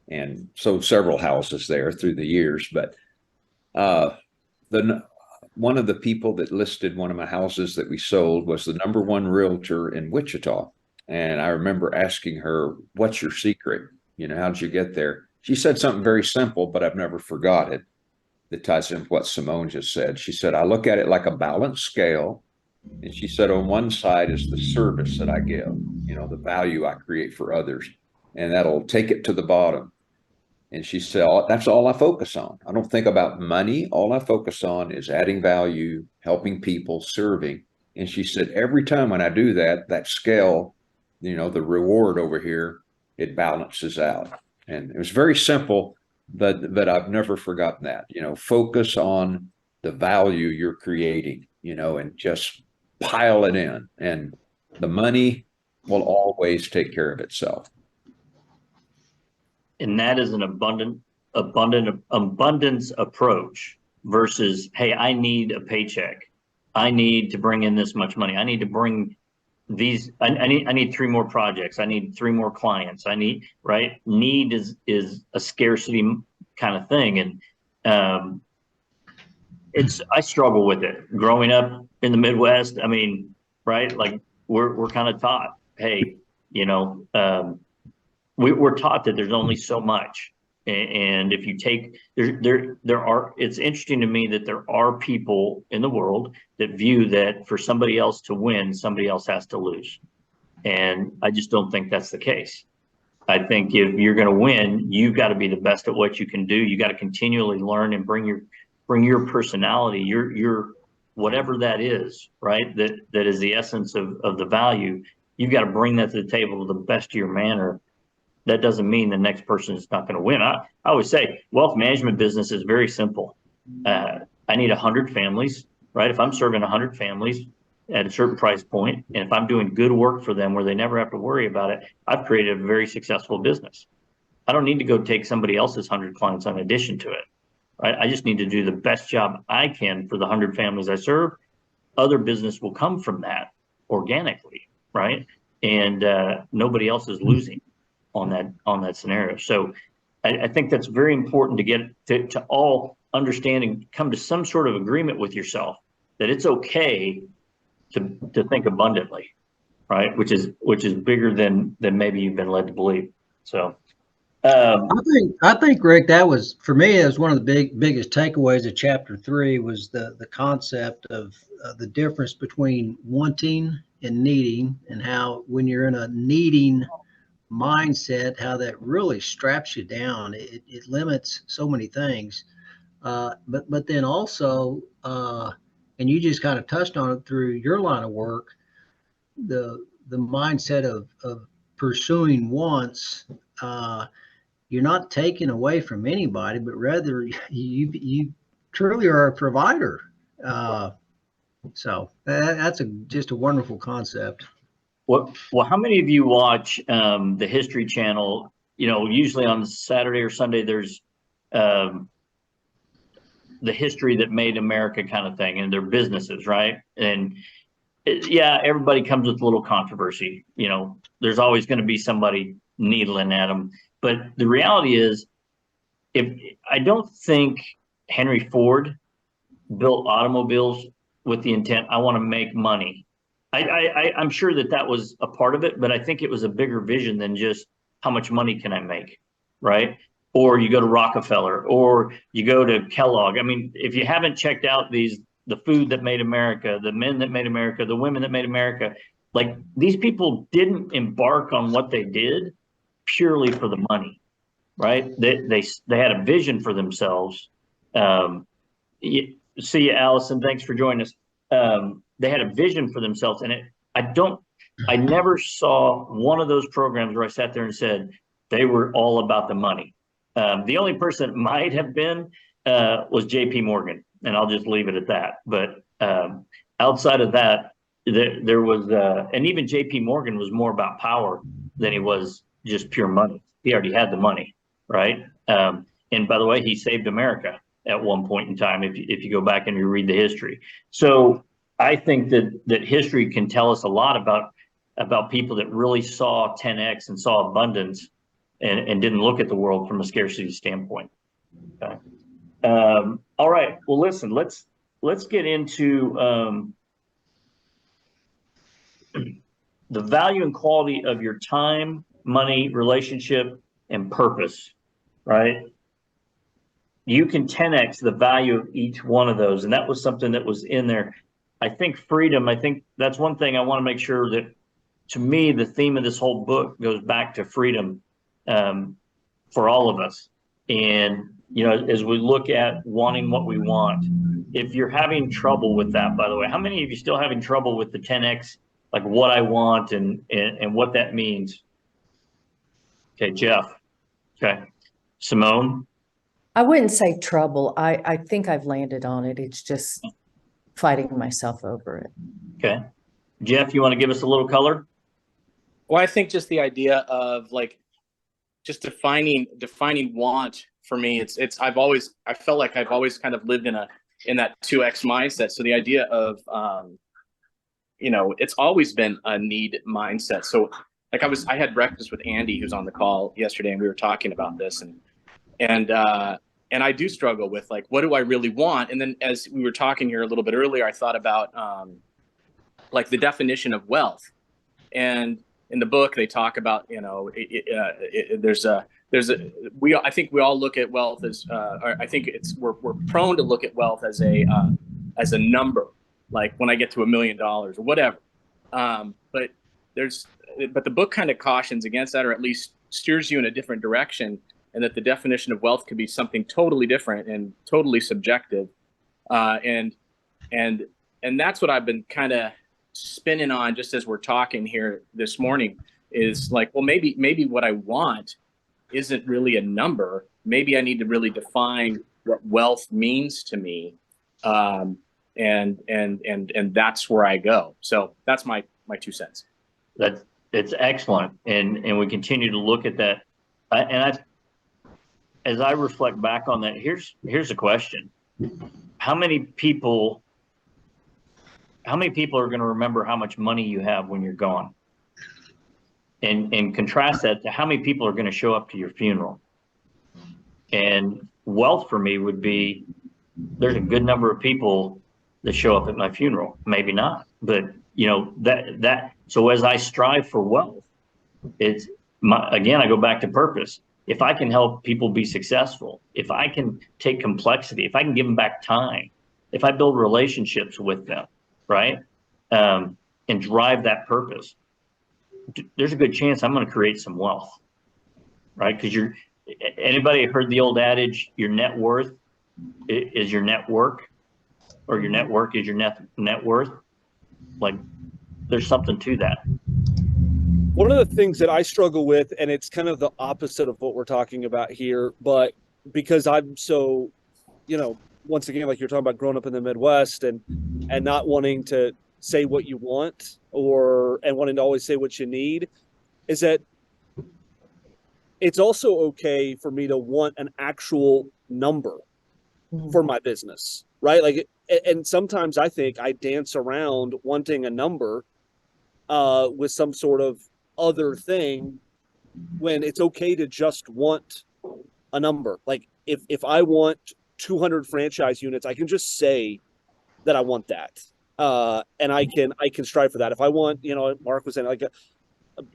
and sold several houses there through the years. But one of the people that listed one of my houses that we sold was the #1 realtor in Wichita. And I remember asking her, "What's your secret? How did you get there?" She said something very simple, but I've never forgot it. That ties into what Simone just said. She said, "I look at it like a balanced scale." And she said, on one side is the service that I give, the value I create for others, and that'll take it to the bottom. And she said, that's all I focus on. I don't think about money. All I focus on is adding value, helping people, serving. And she said, every time when I do that, that scale, the reward over here, it balances out. And it was very simple, but I've never forgotten that, focus on the value you're creating, and just pile it in, and the money will always take care of itself. And that is an abundance approach versus, hey, I need a paycheck. I need to bring in this much money. I need to bring these, I need 3 more projects. I need 3 more clients. Right? Need is a scarcity kind of thing. And I struggle with it growing up in the Midwest. Right? Like we're kind of taught, hey, we're taught that there's only so much. And if you take, it's interesting to me that there are people in the world that view that for somebody else to win, somebody else has to lose. And I just don't think that's the case. I think if you're going to win, you've got to be the best at what you can do. You got to continually learn and bring your personality, your whatever that is, right? That is the essence of the value. You've got to bring that to the table to the best of your manner. That doesn't mean the next person is not going to win. I always say wealth management business is very simple. I need 100 families, right? If I'm serving 100 families at a certain price point, and if I'm doing good work for them where they never have to worry about it, I've created a very successful business. I don't need to go take somebody else's 100 clients in addition to it, right? I just need to do the best job I can for the 100 families I serve. Other business will come from that organically, right? And nobody else is losing on that scenario. So I think that's very important to get to all understand and come to some sort of agreement with yourself that it's okay to think abundantly, right? Which is bigger than maybe you've been led to believe. So I think Rick, that was for me as one of the biggest takeaways of chapter 3 was the concept of the difference between wanting and needing, and how when you're in a needing mindset, how that really straps you down. It limits so many things. But then also, and you just kind of touched on it through your line of work, the mindset of pursuing wants. You're not taking away from anybody, but rather you truly are a provider. So that's just a wonderful concept. well, how many of you watch the History Channel? You know, usually on Saturday or Sunday, there's the history that made America kind of thing, and their businesses, right? And yeah, everybody comes with a little controversy. You know, there's always going to be somebody needling at them. But the reality is, I don't think Henry Ford built automobiles with the intent, I want to make money. I'm sure that was a part of it, but I think it was a bigger vision than just how much money can I make, right? Or you go to Rockefeller, or you go to Kellogg. I mean, if you haven't checked out the food that made America, the men that made America, the women that made America, like these people didn't embark on what they did purely for the money, right? They had a vision for themselves. See you, Allison. Thanks for joining us. They had a vision for themselves, and I never saw one of those programs where I sat there and said they were all about the money. The only person that might have been was J.P. Morgan, and I'll just leave it at that. But outside of that, there was, and even J.P. Morgan was more about power than he was just pure money. He already had the money, right? And by the way, he saved America at one point in time, if you go back and you read the history. So I think that history can tell us a lot about people that really saw 10X and saw abundance and didn't look at the world from a scarcity standpoint. Okay. All right. Well, listen, let's get into the value and quality of your time, money, relationship, and purpose, right? You can 10X the value of each one of those. And that was something that was in there. I think freedom, I think that's one thing I want to make sure that, to me, the theme of this whole book goes back to freedom for all of us. And, you know, as we look at wanting what we want, if you're having trouble with that, by the way, how many of you still having trouble with the 10X, like what I want and what that means? Okay, Jeff. Okay. Simone? I wouldn't say trouble. I think I've landed on it. It's just fighting myself over it. Okay. Jeff, you want to give us a little color? Well, I think just the idea of like just defining want for me, I felt like I've always kind of lived in that 2X mindset. So the idea of you know, it's always been a need mindset. So like I had breakfast with Andy, who's on the call yesterday, and we were talking about this, and I do struggle with like, what do I really want? And then as we were talking here a little bit earlier, I thought about like the definition of wealth. And in the book, they talk about, you know, I think we all look at wealth as, or I think we're prone to look at wealth as a number, like when I get to $1 million or whatever. But the book kind of cautions against that, or at least steers you in a different direction, and that the definition of wealth could be something totally different and totally subjective. And and that's what I've been kind of spinning on just as we're talking here this morning, is like, well, maybe what I want isn't really a number. Maybe I need to really define what wealth means to me. And that's where I go. So that's my 2 cents. It's excellent. And we continue to look at that. As I reflect back on that, here's a question. How many people are going to remember how much money you have when you're gone? And contrast that to how many people are going to show up to your funeral. And wealth for me would be, there's a good number of people that show up at my funeral, maybe not, but so as I strive for wealth, again, I go back to purpose. If I can help people be successful, if I can take complexity, if I can give them back time, if I build relationships with them, right, and drive that purpose, there's a good chance I'm going to create some wealth, right? Because anybody heard the old adage, your net worth is your network, or your network is your net worth? Like, there's something to that. One of the things that I struggle with, and it's kind of the opposite of what we're talking about here, but because I'm so, once again, like you're talking about growing up in the Midwest and not wanting to say what you want and wanting to always say what you need, is that it's also okay for me to want an actual number for my business, right? Like, and sometimes I think I dance around wanting a number with some sort of other thing, when it's okay to just want a number. Like if I want 200 franchise units, I can just say that I want that, and I can strive for that. If I want, Mark was saying, like a $1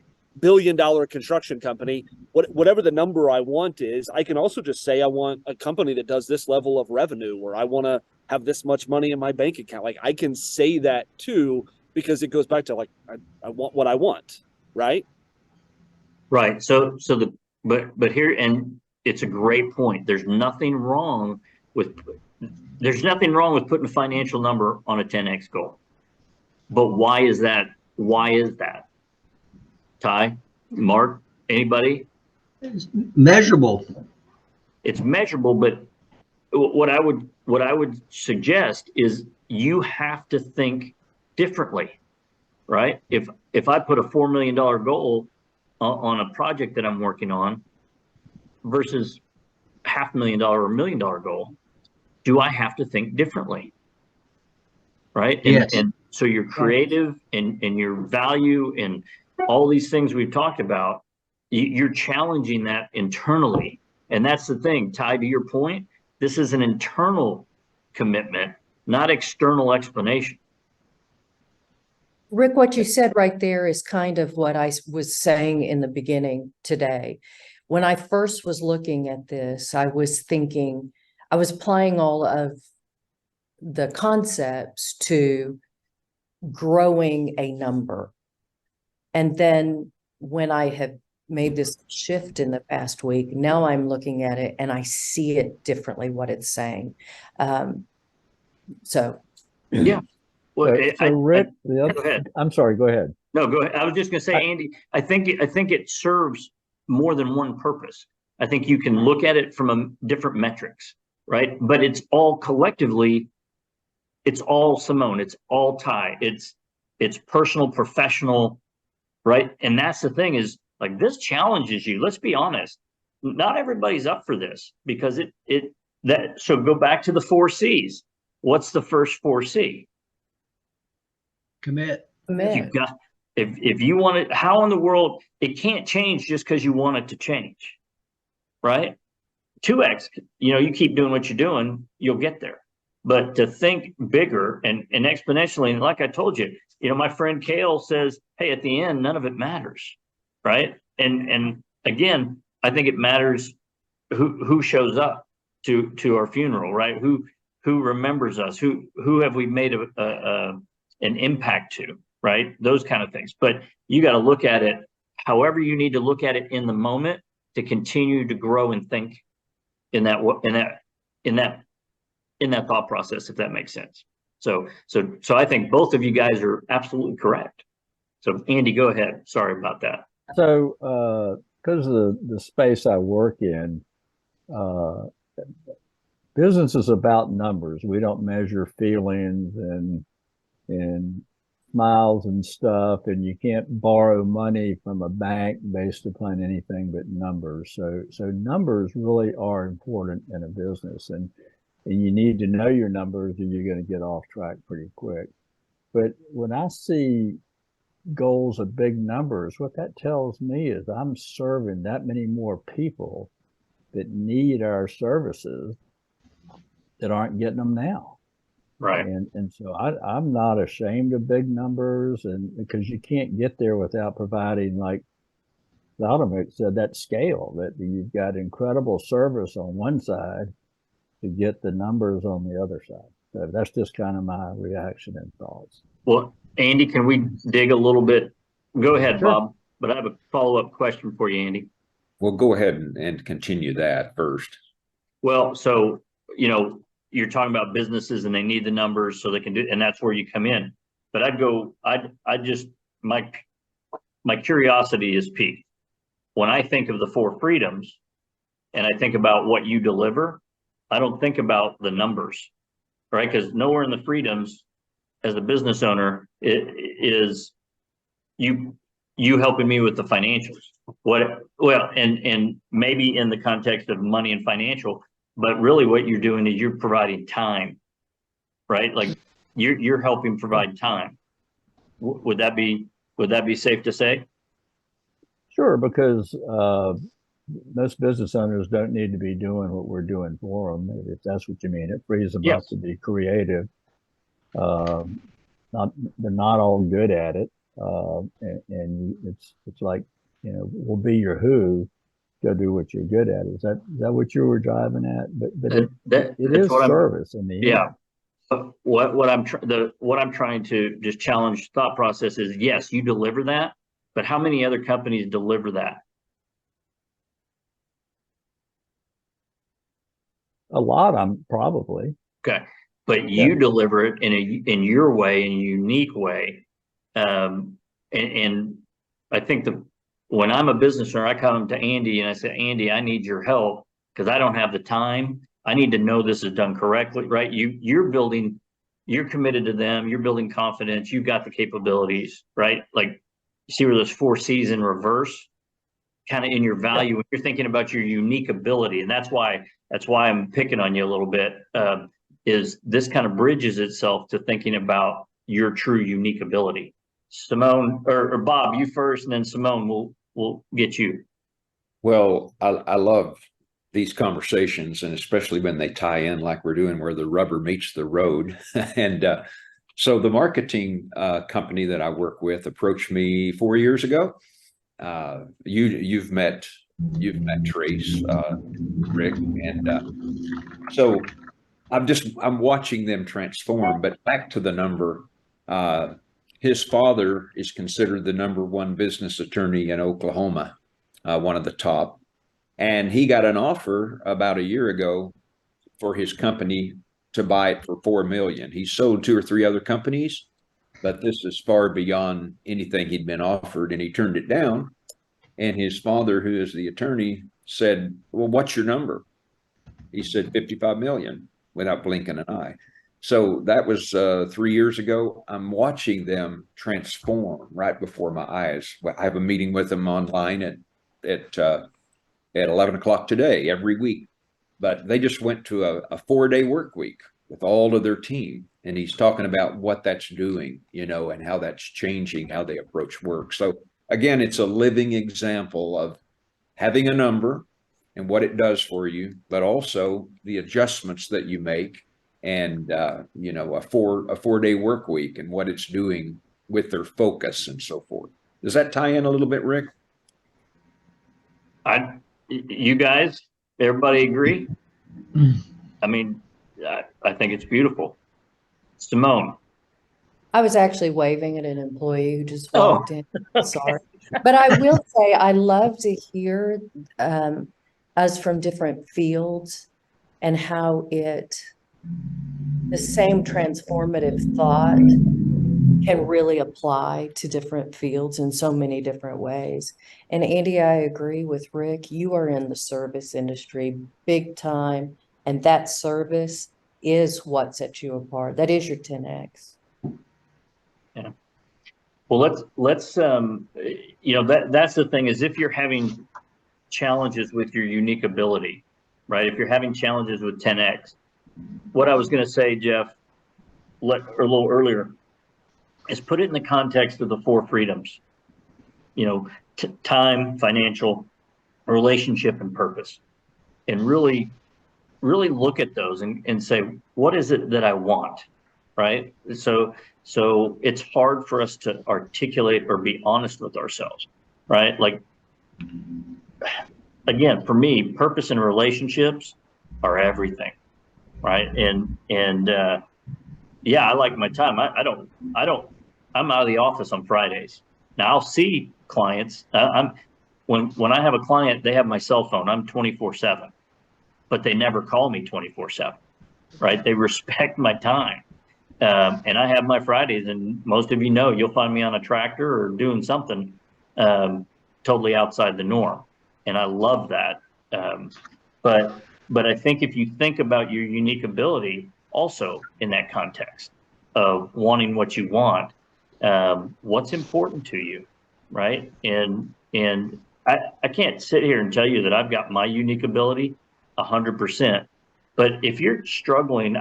billion construction company, whatever the number I want is, I can also just say I want a company that does this level of revenue, or I want to have this much money in my bank account. Like, I can say that too, because it goes back to, like, I want what I want. Right. Right. But here, and it's a great point. There's nothing wrong with putting a financial number on a 10X goal. But why is that? Why is that? Ty, Mark, anybody? It's measurable. It's measurable, but what I would suggest is you have to think differently. Right? If I put a $4 million goal on a project that I'm working on versus $500,000 or $1 million goal, do I have to think differently? Right? Yes. And so your creative and your value and all these things we've talked about, you're challenging that internally. And that's the thing, tied to your point, this is an internal commitment, not external explanation. Rick, what you said right there is kind of what I was saying in the beginning today. When I first was looking at this, I was applying all of the concepts to growing a number. And then when I have made this shift in the past week, now I'm looking at it and I see it differently, what it's saying. Yeah. Well, so Rick, go ahead. I'm sorry, go ahead. No, go ahead. I was just going to say, Andy, I think it serves more than one purpose. I think you can look at it from different metrics, right? But it's all collectively, it's all Simone, it's all Ty, it's personal, professional, right? And that's the thing, is like, this challenges you. Let's be honest. Not everybody's up for this, because so go back to the 4 C's. What's the first 4C? Commit. You've got, if you want it, how in the world, it can't change just because you want it to change, right? 2X, you keep doing what you're doing, you'll get there. But to think bigger and exponentially, and like I told you, my friend Kale says, hey, at the end, none of it matters, right? And again, I think it matters who shows up to our funeral, right? Who remembers us? Who have we made an impact to, right? Those kind of things. But you got to look at it however you need to look at it in the moment to continue to grow and think in that thought process, if that makes sense. So I think both of you guys are absolutely correct. So Andy, go ahead. Sorry about that. So, because of the space I work in, business is about numbers. We don't measure feelings and smiles and stuff, and you can't borrow money from a bank based upon anything but numbers. So numbers really are important in a business, and you need to know your numbers, or you're going to get off track pretty quick. But when I see goals of big numbers, what that tells me is I'm serving that many more people that need our services that aren't getting them now. Right. And so I'm not ashamed of big numbers, and because you can't get there without providing, like Valdemar said, that scale, that you've got incredible service on one side to get the numbers on the other side. So that's just kind of my reaction and thoughts. Well, Andy, can we dig a little bit? Go ahead, Sure. Bob, but I have a follow-up question for you, Andy. Well, go ahead and continue that first. Well, so, you're talking about businesses and they need the numbers so they can do, and that's where you come in. But my curiosity is piqued. When I think of the 4 freedoms and I think about what you deliver, I don't think about the numbers, right? Because nowhere in the freedoms as a business owner is you helping me with the financials. And maybe in the context of money and financial, but really what you're doing is you're providing time, right? Like you're helping provide time. Would that be safe to say? Sure, because most business owners don't need to be doing what we're doing for them, if that's what you mean. It frees them up to be creative. They're not all good at it, and it's like, we'll be your who. Go do what you're good at. Is that what you were driving at? But it is service in the end. Yeah. What I'm trying to just challenge thought process is, yes, you deliver that, but how many other companies deliver that? A lot, probably. Okay, but you deliver it in your way, in a unique way, and I think when I'm a business owner, I come to Andy and I say, Andy, I need your help because I don't have the time. I need to know this is done correctly, right? You're committed to them. You're building confidence. You've got the capabilities, right? Like, you see where those 4 C's in reverse, kind of in your value when you're thinking about your unique ability, and that's why I'm picking on you a little bit. Is this kind of bridges itself to thinking about your true unique ability? Simone or Bob, you first, and then Simone will get you. Well, I love these conversations, and especially when they tie in like we're doing, where the rubber meets the road. And so the marketing company that I work with approached me 4 years ago. You've met Trace, Rick, and so I'm watching them transform. But back to the number, his father is considered the #1 business attorney in Oklahoma, one of the top. And he got an offer about a year ago for his company to buy it for $4 million. He sold 2 or 3 other companies, but this is far beyond anything he'd been offered, and he turned it down. And his father, who is the attorney, said, well, what's your number? He said 55 million without blinking an eye. So that was 3 years ago. I'm watching them transform right before my eyes. I have a meeting with them online at 11 o'clock today, every week. But they just went to a 4-day work week with all of their team. And he's talking about what that's doing, and how that's changing how they approach work. So again, it's a living example of having a number and what it does for you, but also the adjustments that you make, and a 4-day work week and what it's doing with their focus and so forth. Does that tie in a little bit, Rick? You guys, everybody agree? I mean, I think it's beautiful. Simone. I was actually waving at an employee who just walked in. Sorry. But I will say I love to hear us from different fields and how it the same transformative thought can really apply to different fields in so many different ways. And Andy, I agree with Rick. You are in the service industry big time, and that service is what sets you apart. That is your 10X. Yeah. Well, let's that's the thing, is if you're having challenges with your unique ability, right? If you're having challenges with 10X, what I was going to say, Jeff, a little earlier, is put it in the context of the 4 freedoms, time, financial, relationship, and purpose, and really look at those and say, what is it that I want, right? So it's hard for us to articulate or be honest with ourselves, right? Like, again, for me, purpose and relationships are everything, right? And yeah, I like my time. I'm out of the office on Fridays. Now I'll see clients. When I have a client, they have my cell phone. I'm 24/7, but they never call me 24/7, right? They respect my time. And I have my Fridays, and most of you'll find me on a tractor or doing something totally outside the norm. And I love that. But I think if you think about your unique ability also in that context of wanting what you want, what's important to you, right? And I can't sit here and tell you that I've got my unique ability 100%. But if you're struggling,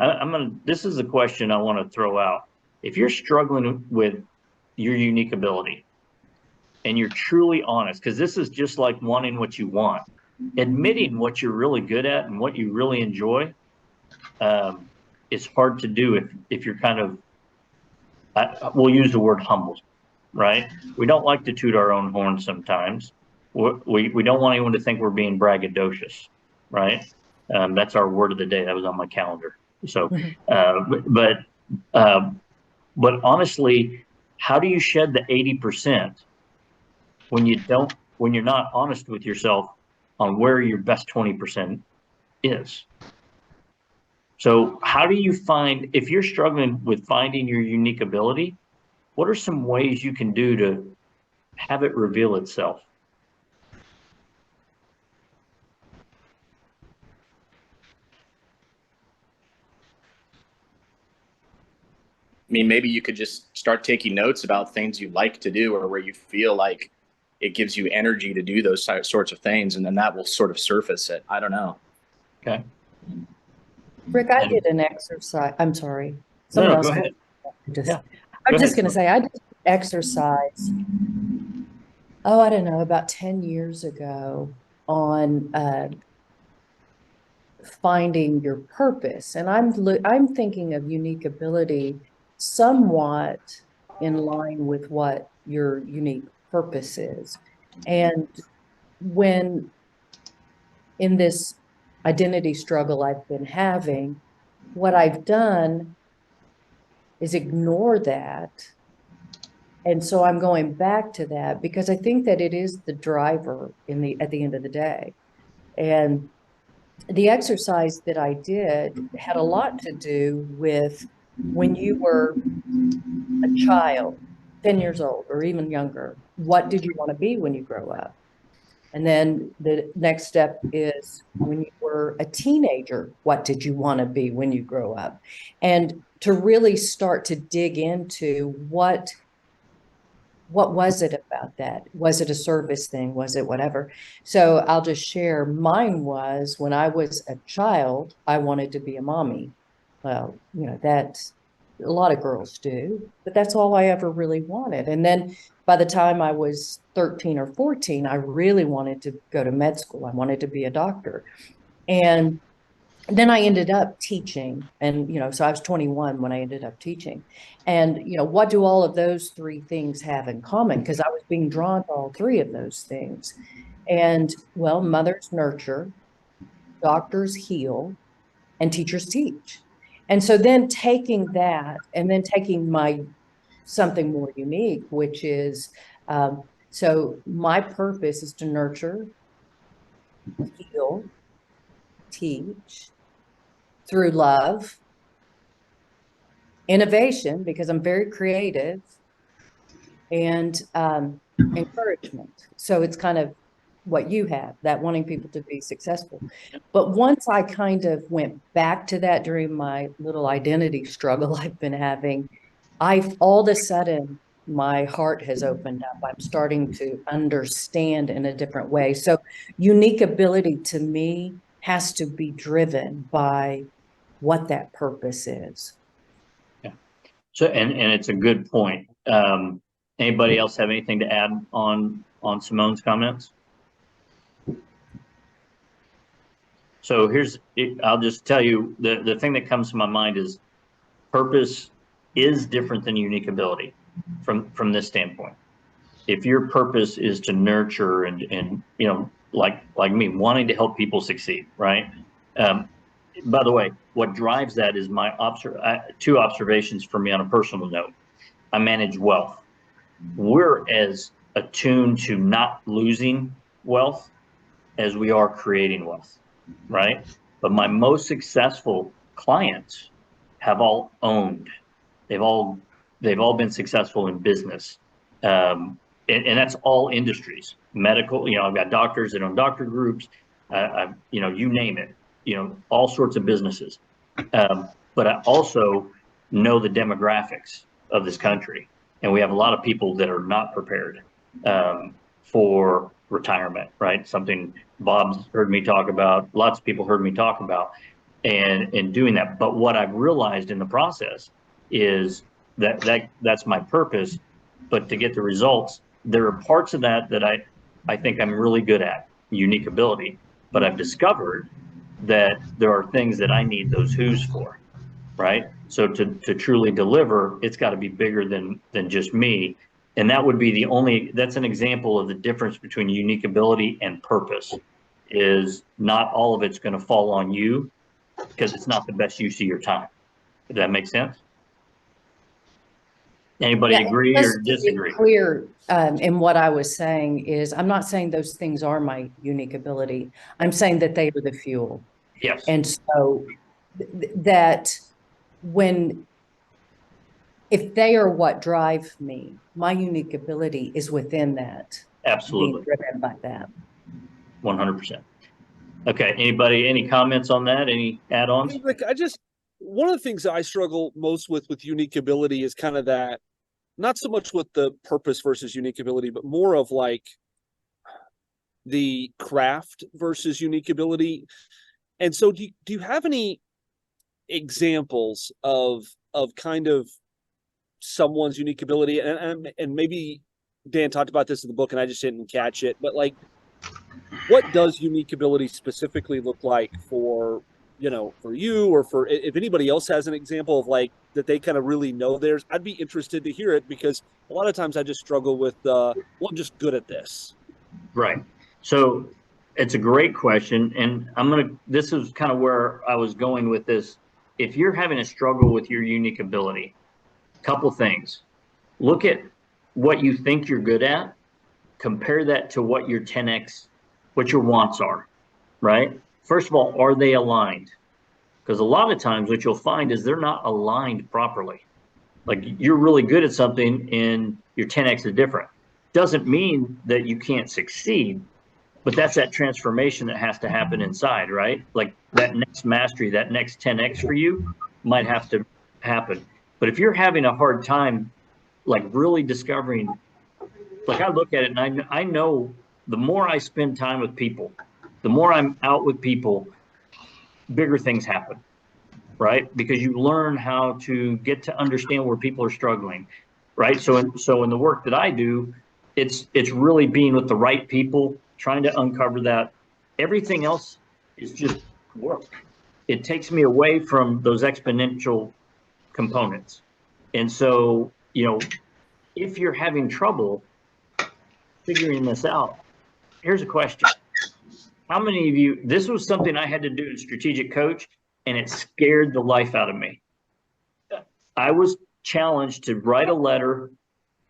this is a question I want to throw out. If you're struggling with your unique ability and you're truly honest, because this is just like wanting what you want, admitting what you're really good at and what you really enjoy, is hard to do if you're kind of, we'll use the word humble, right? We don't like to toot our own horn sometimes. We don't want anyone to think we're being braggadocious, right? That's our word of the day. That was on my calendar. So, but honestly, how do you shed the 80% when you're not honest with yourself on where your best 20% is? So how do you find, if you're struggling with finding your unique ability, what are some ways you can do to have it reveal itself? I mean, maybe you could just start taking notes about things you like to do or where you feel like it gives you energy to do those sorts of things, and then that will sort of surface it. I don't know. Okay. Rick, I did an exercise. I'm sorry. No, go ahead. I was just going to say, I did an exercise, I don't know, about 10 years ago on finding your purpose. And I'm thinking of unique ability somewhat in line with what your unique purpose is. And when in this identity struggle I've been having, what I've done is ignore that. And so I'm going back to that because I think that it is the driver at the end of the day. And the exercise that I did had a lot to do with when you were a child, 10 years old or even younger, what did you want to be when you grow up? And then the next step is when you were a teenager, what did you want to be when you grow up? And to really start to dig into what was it about that? Was it a service thing? Was it whatever? So I'll just share. Mine was when I was a child, I wanted to be a mommy. Well, that's a lot of girls do, but that's all I ever really wanted. And then by the time I was 13 or 14, I really wanted to go to med school. I wanted to be a doctor. And then I ended up teaching. And, so I was 21 when I ended up teaching. And, what do all of those 3 things have in common? Because I was being drawn to all 3 of those things. And, well, mothers nurture, doctors heal, and teachers teach. And so then taking that and then taking something more unique, which is, so my purpose is to nurture, heal, teach through love, innovation, because I'm very creative, and encouragement. So it's kind of what you have, that wanting people to be successful. But once I kind of went back to that during my little identity struggle I've been having, all of a sudden my heart has opened up. I'm starting to understand in a different way. So unique ability to me has to be driven by what that purpose is. Yeah. So, and it's a good point. Anybody else have anything to add on Simone's comments? So I'll just tell you, the thing that comes to my mind is purpose is different than unique ability from this standpoint. If your purpose is to nurture and like me, wanting to help people succeed, right? By the way, what drives that is my two observations for me on a personal note. I manage wealth. We're as attuned to not losing wealth as we are creating wealth, right? But my most successful clients have all owned. They've all been successful in business, and that's all industries. Medical, I've got doctors that own doctor groups. You name it. All sorts of businesses. But I also know the demographics of this country, and we have a lot of people that are not prepared for retirement, right? Something Bob's heard me talk about, lots of people heard me talk about, and doing that. But what I've realized in the process is that's my purpose. But to get the results, there are parts of that I think I'm really good at, unique ability. But I've discovered that there are things that I need those who's for, right? So to truly deliver, it's got to be bigger than just me. And that would be that's an example of the difference between unique ability and purpose, is not all of it's going to fall on you because it's not the best use of your time. Does that make sense? Anybody agree or disagree? Clear in what I was saying is, I'm not saying those things are my unique ability. I'm saying that they are the fuel. Yes. And so that if they are what drive me, my unique ability is within that. Absolutely. Being driven by that. 100%. Okay. Any comments on that? Any add-ons? One of the things I struggle most with unique ability is kind of that, not so much with the purpose versus unique ability, but more of like the craft versus unique ability. And so do you have any examples of kind of someone's unique ability? And maybe Dan talked about this in the book and I just didn't catch it, but like, what does unique ability specifically look like for you, or for if anybody else has an example of like that they kind of really know theirs? I'd be interested to hear it, because a lot of times I just struggle with, I'm just good at this. Right. So it's a great question. And this is kind of where I was going with this. If you're having a struggle with your unique ability, couple things. Look at what you think you're good at, compare that to what your 10x, what your wants are, right? First of all, are they aligned? Because a lot of times what you'll find is they're not aligned properly. Like you're really good at something and your 10x is different. Doesn't mean that you can't succeed, but that's that transformation that has to happen inside, right? Like that next mastery, that next 10x for you might have to happen. But if you're having a hard time, like really discovering, like I look at it and I know the more I spend time with people, the more I'm out with people, bigger things happen, right? Because you learn how to get to understand where people are struggling, right? So in the work that I do, it's really being with the right people, trying to uncover that. Everything else is just work. It takes me away from those exponential components. And so, if you're having trouble figuring this out, here's a question. How many of you, this was something I had to do in Strategic Coach, and it scared the life out of me. I was challenged to write a letter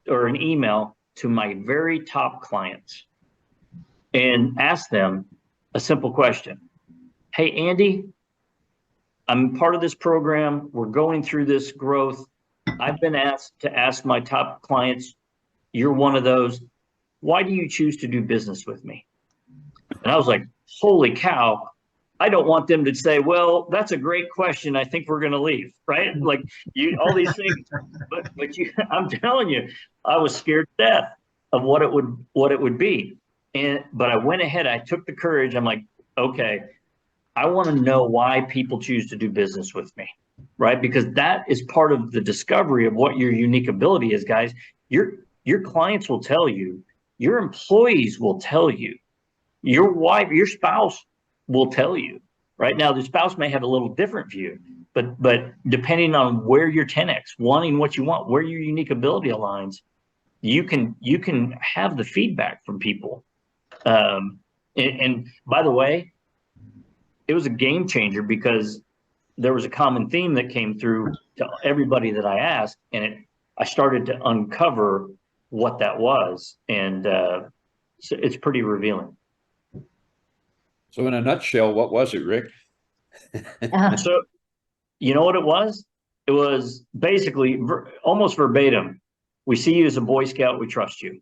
or an email to my very top clients and ask them a simple question. Hey, Andy, I'm part of this program. We're going through this growth. I've been asked to ask my top clients, you're one of those. Why do you choose to do business with me? And I was like, holy cow. I don't want them to say, well, that's a great question. I think we're going to leave, right? Like all these things, but I'm telling you, I was scared to death of what it would be. But I went ahead, I took the courage. I'm like, okay, I want to know why people choose to do business with me, right? Because that is part of the discovery of what your unique ability is, guys. Your clients will tell you, your employees will tell you, your wife, your spouse will tell you. Right now, the spouse may have a little different view, but depending on where your 10x, wanting what you want, where your unique ability aligns, you can have the feedback from people. And by the way, it was a game changer because there was a common theme that came through to everybody that I asked, and I started to uncover what that was, and so it's pretty revealing. So in a nutshell, what was it, Rick? So you know what it was? It was basically almost verbatim. We see you as a Boy Scout. We trust you.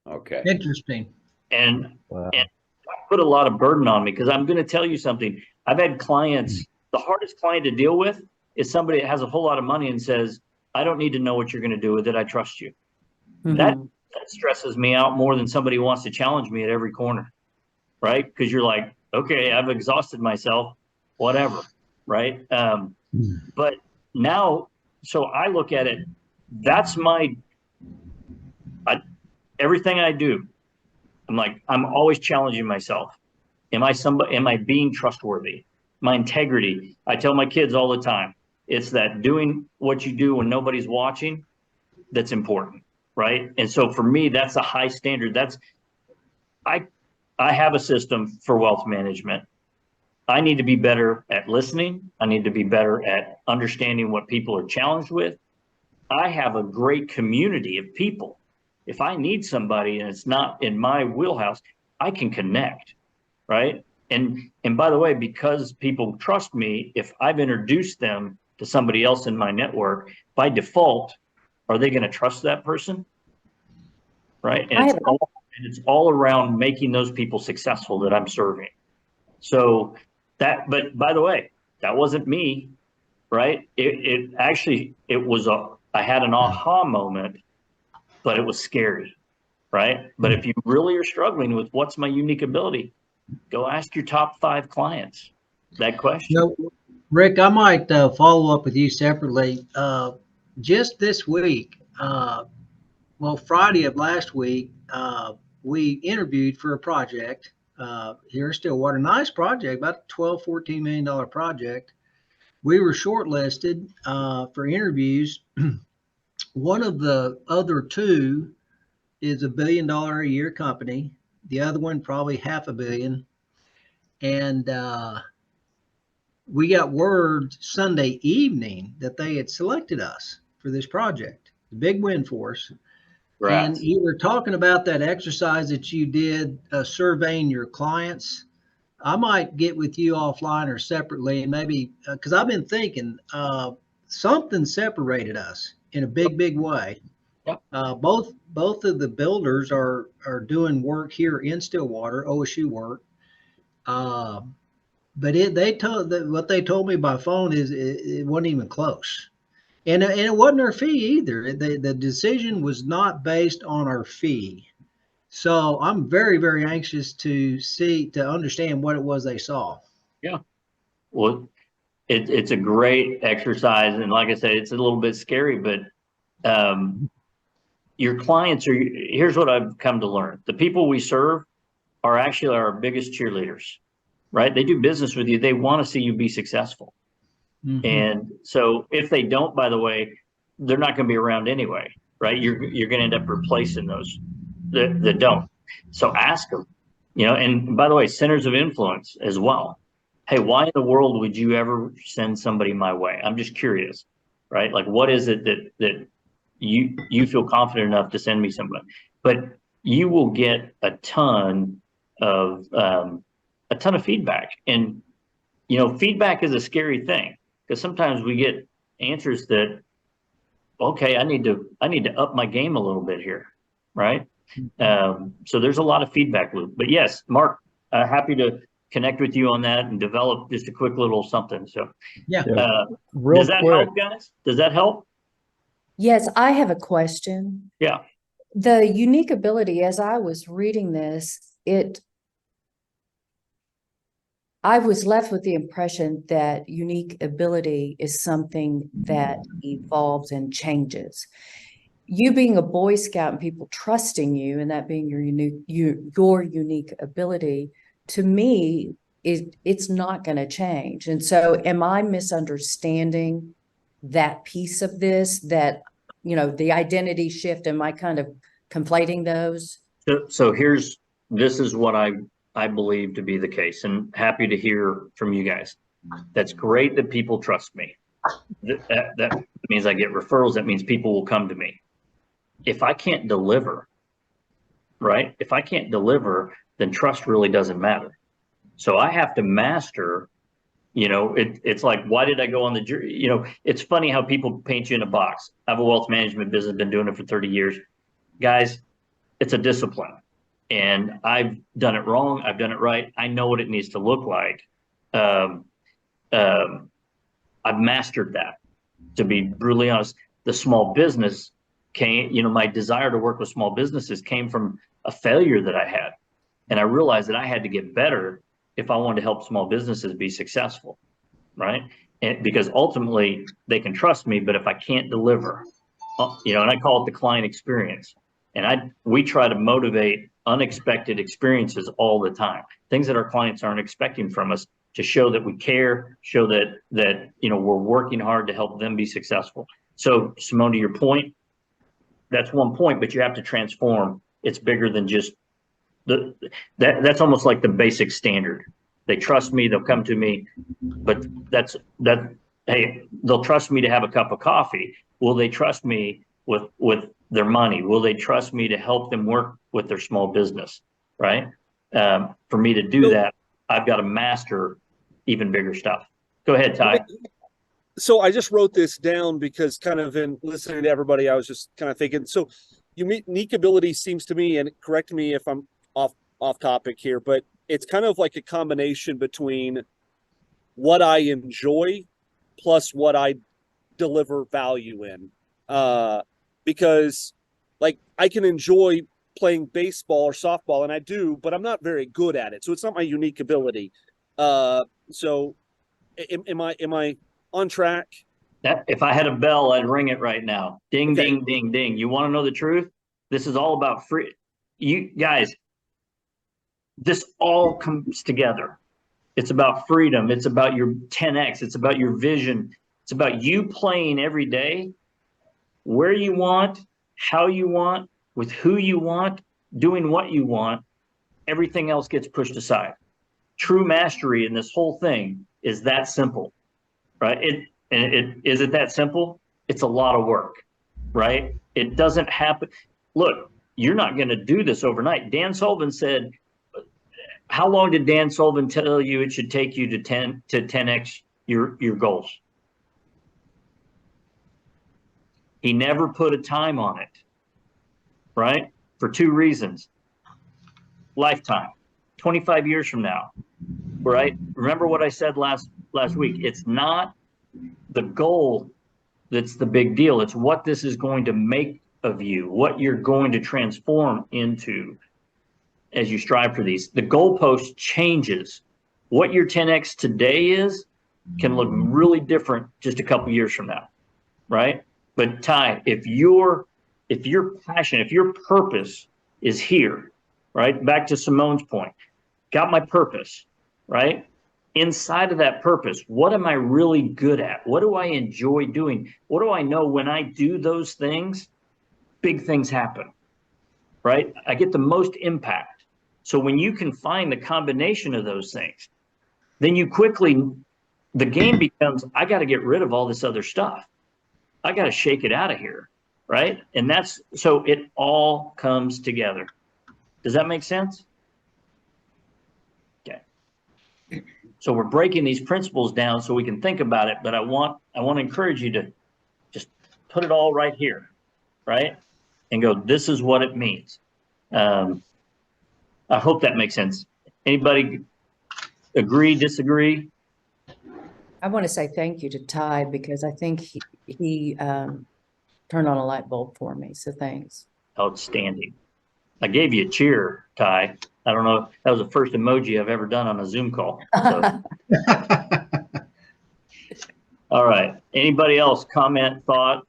Okay. Interesting. And, Wow. and put a lot of burden on me because I'm going to tell you something. I've had clients, the hardest client to deal with is somebody that has a whole lot of money and says, I don't need to know what you're going to do with it. I trust you. Mhm. That stresses me out more than somebody who wants to challenge me at every corner, right? Because you're like, okay, I've exhausted myself, whatever, right? But now, so I look at it, that's everything I do. I'm like, I'm always challenging myself. Am I being trustworthy? My integrity. I tell my kids all the time, it's that doing what you do when nobody's watching that's important, right? And so for me, that's a high standard. I have a system for wealth management. I need to be better at listening. I need to be better at understanding what people are challenged with. I have a great community of people. If I need somebody and it's not in my wheelhouse, I can connect, right? And by the way, because people trust me, if I've introduced them to somebody else in my network, by default, are they going to trust that person? Right? And it's all around making those people successful that I'm serving. So but by the way, that wasn't me, right? It actually, I had an aha moment, but it was scary, right? But if you really are struggling with what's my unique ability, go ask your top 5 clients that question. No, Rick, I might follow up with you separately. Just this week, Friday of last week, we interviewed for a project here in Stillwater. Nice project, about a $12-14 million project. We were shortlisted for interviews. One of the other 2 is $1 billion a year company. The other one probably $500 million. And we got word Sunday evening that they had selected us for this project. A big win for us. Right. And you were talking about that exercise that you did, surveying your clients. I might get with you offline or separately, and maybe because I've been thinking something separated us in a big way. Yep. Both of the builders are doing work here in Stillwater, OSU work. But what they told me by phone is it wasn't even close. And it wasn't our fee either. The decision was not based on our fee. So I'm very, very anxious to understand what it was they saw. Yeah. Well, it's a great exercise. And like I said, it's a little bit scary, but your clients here's what I've come to learn. The people we serve are actually our biggest cheerleaders, right? They do business with you. They want to see you be successful. Mm-hmm. And so if they don't, by the way, they're not going to be around anyway, right? You're going to end up replacing those that don't. So ask them, and by the way, centers of influence as well. Hey, why in the world would you ever send somebody my way? I'm just curious, right? Like, what is it that you feel confident enough to send me somebody? But you will get a ton of feedback. And feedback is a scary thing because sometimes we get answers that, okay, I need to up my game a little bit here, right? So there's a lot of feedback loop. But yes, Mark, happy to connect with you on that and develop just a quick little something. So Yeah. Real does that quick. help, guys? Does that help? Yes, I have a question. Yeah. The unique ability, as I was reading this, I was left with the impression that unique ability is something that evolves and changes. You being a Boy Scout and people trusting you and that being your unique ability, to me, it's not going to change. And so am I misunderstanding that piece of this, that, the identity shift? Am I kind of conflating those? So this is what I believe to be the case, and happy to hear from you guys. That's great that people trust me. That means I get referrals. That means people will come to me. If I can't deliver, right? If I can't deliver, then trust really doesn't matter. So I have to master, it's like, why did I go on the jury? It's funny how people paint you in a box. I have a wealth management business, been doing it for 30 years. Guys, it's a discipline. And I've done it wrong. I've done it right. I know what it needs to look like. I've mastered that, to be brutally honest. The small business came, my desire to work with small businesses came from a failure that I had. And I realized that I had to get better if I wanted to help small businesses be successful, right? And because ultimately they can trust me, but if I can't deliver, and I call it the client experience. And we try to motivate unexpected experiences all the time, things that our clients aren't expecting from us, to show that we care, show that we're working hard to help them be successful. So Simone, to your point, that's one point, but you have to transform. It's bigger than just that's almost like the basic standard. They trust me, they'll come to me, but hey, they'll trust me to have a cup of coffee. Will they trust me with their money? Will they trust me to help them work with their small business, right? For me to do that, I've got to master even bigger stuff. Go ahead, Ty. So I just wrote this down because kind of in listening to everybody, I was just kind of thinking, so unique ability seems to me, and correct me if I'm off topic here, but it's kind of like a combination between what I enjoy plus what I deliver value in. Because like I can enjoy playing baseball or softball, and I do, but I'm not very good at it. So it's not my unique ability. So am I on track? If I had a bell, I'd ring it right now. Ding, okay. Ding, ding, ding. You want to know the truth? This is all about free. You guys, this all comes together. It's about freedom. It's about your 10X. It's about your vision. It's about you playing every day where you want, how you want, with who you want, doing what you want. Everything else gets pushed aside. True mastery in this whole thing is that simple, right? Is it that simple? It's a lot of work, right? It doesn't happen. Look, you're not going to do this overnight. Dan Sullivan said, how long did Dan Sullivan tell you it should take you to 10X your goals? He never put a time on it, right? For two reasons. Lifetime, 25 years from now, right? Remember what I said last week. It's not the goal that's the big deal. It's what this is going to make of you, what you're going to transform into as you strive for these. The goalpost changes. What your 10X today is can look really different just a couple years from now, right? But Ty, if your passion, if your purpose is here, right? Back to Simone's point, got my purpose, right? Inside of that purpose, what am I really good at? What do I enjoy doing? What do I know when I do those things, big things happen, right? I get the most impact. So when you can find the combination of those things, then the game becomes, I got to get rid of all this other stuff. I got to shake it out of here, right? And so it all comes together. Does that make sense? Okay. So we're breaking these principles down so we can think about it, but I want to encourage you to just put it all right here, right? And go, this is what it means. I hope that makes sense. Anybody agree, disagree? I want to say thank you to Ty because I think he turned on a light bulb for me. So thanks. Outstanding. I gave you a cheer, Ty. I don't know. That was the first emoji I've ever done on a Zoom call. So. All right. Anybody else comment, thought?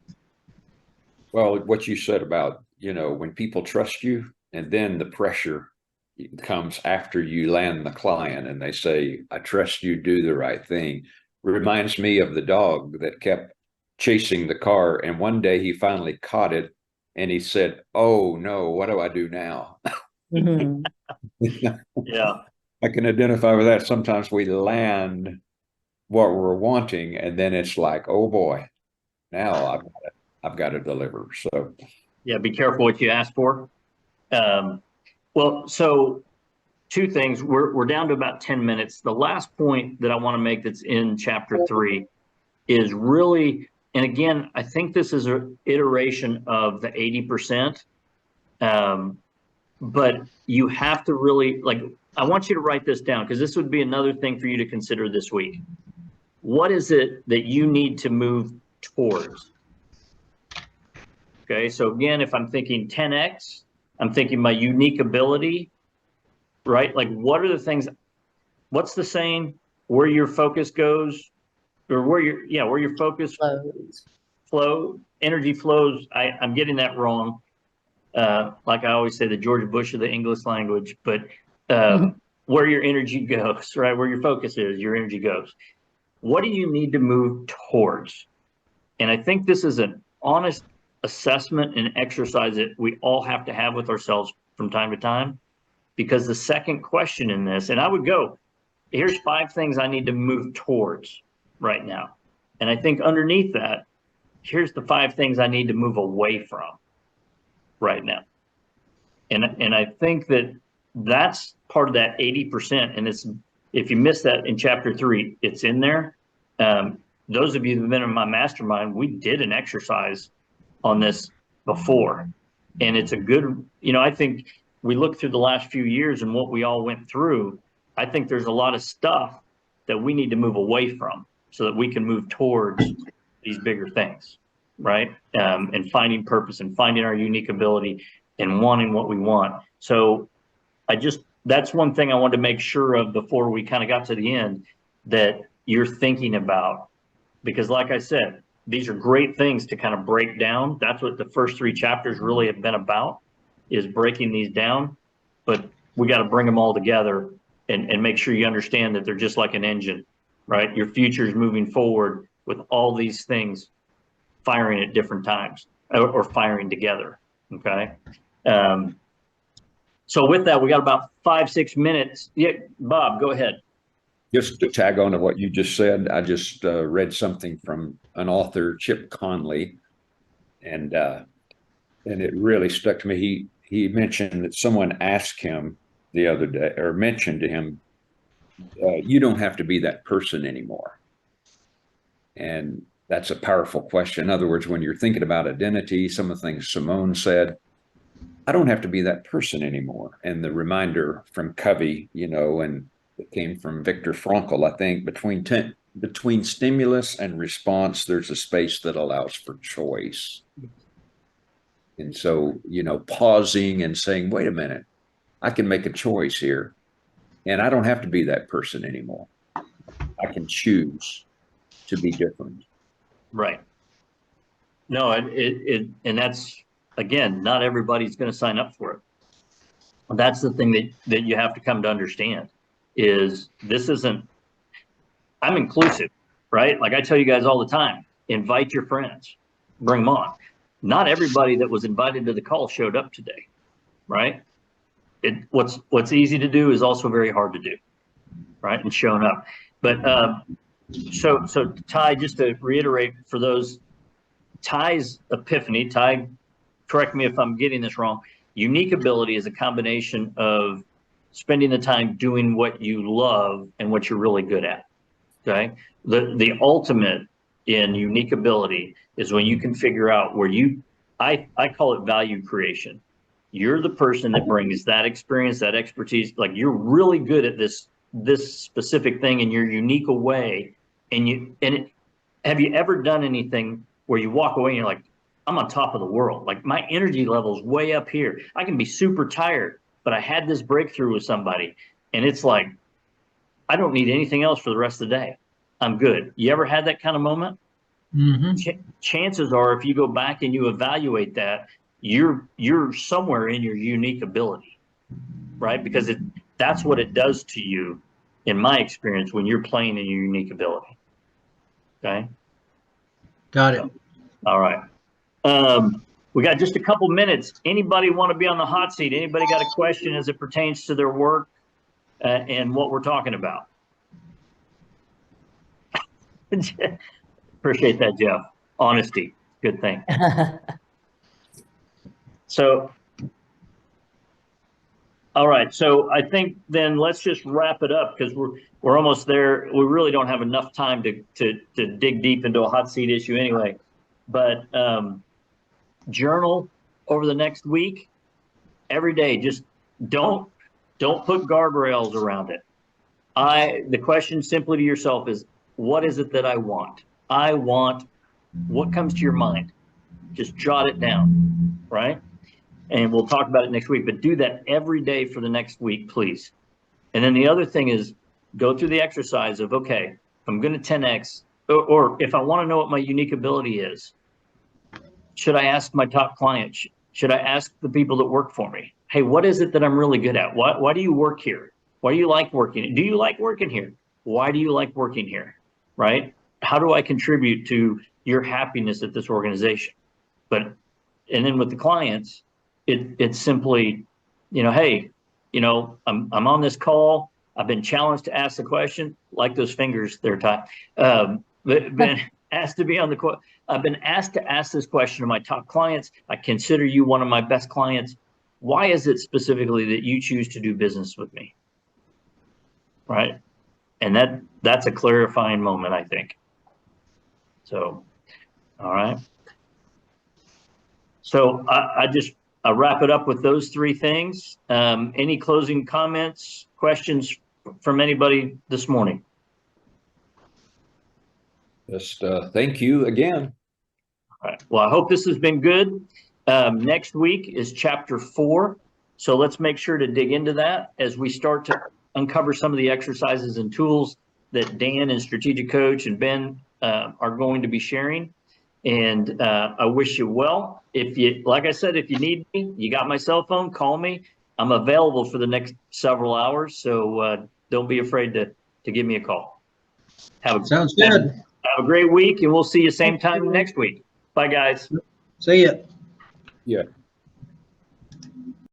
Well, what you said about, when people trust you and then the pressure comes after you land the client and they say, I trust you, do the right thing, reminds me of the dog that kept chasing the car. And one day he finally caught it and he said, oh no, what do I do now? Mhm. Yeah. I can identify with that. Sometimes we land what we're wanting and then it's like, oh boy, now I've got to deliver. So Yeah, be careful what you ask for. Well, so two things. We're down to about 10 minutes. The last point that I want to make that's in chapter 3 is really, and again, I think this is an iteration of the 80%. But you have to really, I want you to write this down because this would be another thing for you to consider this week. What is it that you need to move towards? Okay, so again, if I'm thinking 10x, I'm thinking my unique ability, right? Like, what are the things? What's the saying? Where your focus goes, or where your focus energy flows. I'm getting that wrong. Like I always say, the George Bush of the English language, but where your energy goes, right? Where your focus is, your energy goes. What do you need to move towards? And I think this is an honest assessment and exercise that we all have to have with ourselves from time to time, because the second question in this, and I would go, here's 5 things I need to move towards right now. And I think underneath that, here's the 5 things I need to move away from right now. And I think that that's part of that 80%. And it's, if you missed that in chapter 3, it's in there. Those of you who've been in my mastermind, we did an exercise on this before. And it's a good, I think we look through the last few years and what we all went through. I think there's a lot of stuff that we need to move away from so that we can move towards these bigger things, right? And finding purpose and finding our unique ability and wanting what we want. So that's one thing I wanted to make sure of before we kind of got to the end, that you're thinking about, because like I said, these are great things to kind of break down. That's what the first 3 chapters really have been about, is breaking these down. But we got to bring them all together and make sure you understand that they're just like an engine, right? Your future is moving forward with all these things firing at different times or firing together, okay? So with that, we got about 5-6 minutes. Yeah, Bob, go ahead. just to tag on to what you just said, I just read something from an author, Chip Conley, and it really stuck to me. He mentioned that someone asked him the other day, or mentioned to him, you don't have to be that person anymore. And that's a powerful question. In other words, when you're thinking about identity, some of the things Simone said, I don't have to be that person anymore. And the reminder from Covey, and it came from Viktor Frankl, I think, between stimulus and response, there's a space that allows for choice. And so, pausing and saying, wait a minute, I can make a choice here. And I don't have to be that person anymore. I can choose to be different. Right. No, and that's, again, not everybody's going to sign up for it. That's the thing that you have to come to understand, is this isn't, I'm inclusive, right? Like I tell you guys all the time, invite your friends, bring them on. Not everybody that was invited to the call showed up today, right? What's easy to do is also very hard to do, right? And showing up. But so Ty, just to reiterate for those, Ty's epiphany, Ty, correct me if I'm getting this wrong. Unique ability is a combination of spending the time doing what you love and what you're really good at. Okay. The ultimate in unique ability is when you can figure out where I call it value creation. You're the person that brings that experience, that expertise. Like you're really good at this specific thing in your unique way. Have you ever done anything where you walk away and you're like, I'm on top of the world. Like my energy level's way up here. I can be super tired, but I had this breakthrough with somebody, and it's like, I don't need anything else for the rest of the day. I'm good. You ever had that kind of moment? Mm-hmm. Chances are, if you go back and you evaluate that, you're somewhere in your unique ability, right? Because that's what it does to you, in my experience, when you're playing in your unique ability. Okay. Got it. So, all right. We got just a couple minutes. Anybody want to be on the hot seat? Anybody got a question as it pertains to their work and what we're talking about? Appreciate that, Jeff. Honesty, good thing. So, all right. So I think then let's just wrap it up because we're almost there. We really don't have enough time to dig deep into a hot seat issue anyway. But journal over the next week, every day. Just don't put guardrails around it. The question simply to yourself is, what is it that I want? I want, what comes to your mind? Just jot it down, right? And we'll talk about it next week, but do that every day for the next week, please. And then the other thing is go through the exercise of, okay, I'm going to 10X, or if I want to know what my unique ability is, should I ask my top clients? Should I ask the people that work for me? Hey, what is it that I'm really good at? Why do you work here? Why do you like working? Do you like working here? Why do you like working here? Right? How do I contribute to your happiness at this organization? And then with the clients, it's simply, hey, I'm on this call. I've been challenged to ask the question, like those fingers they're tied. Been asked to be on the call. I've been asked to ask this question to my top clients. I consider you one of my best clients. Why is it specifically that you choose to do business with me? Right? And that's a clarifying moment, I think. So, all right. So I wrap it up with those three things. Any closing comments, questions from anybody this morning? Just thank you again. All right. Well, I hope this has been good. Next week is chapter 4. So let's make sure to dig into that as we start to uncover some of the exercises and tools that Dan and Strategic Coach and Ben are going to be sharing. And I wish you well. Like I said, if you need me, you got my cell phone, call me. I'm available for the next several hours. So don't be afraid to give me a call. Sounds good. Have a great week, and we'll see you same time next week. Bye, guys. See ya. Yeah.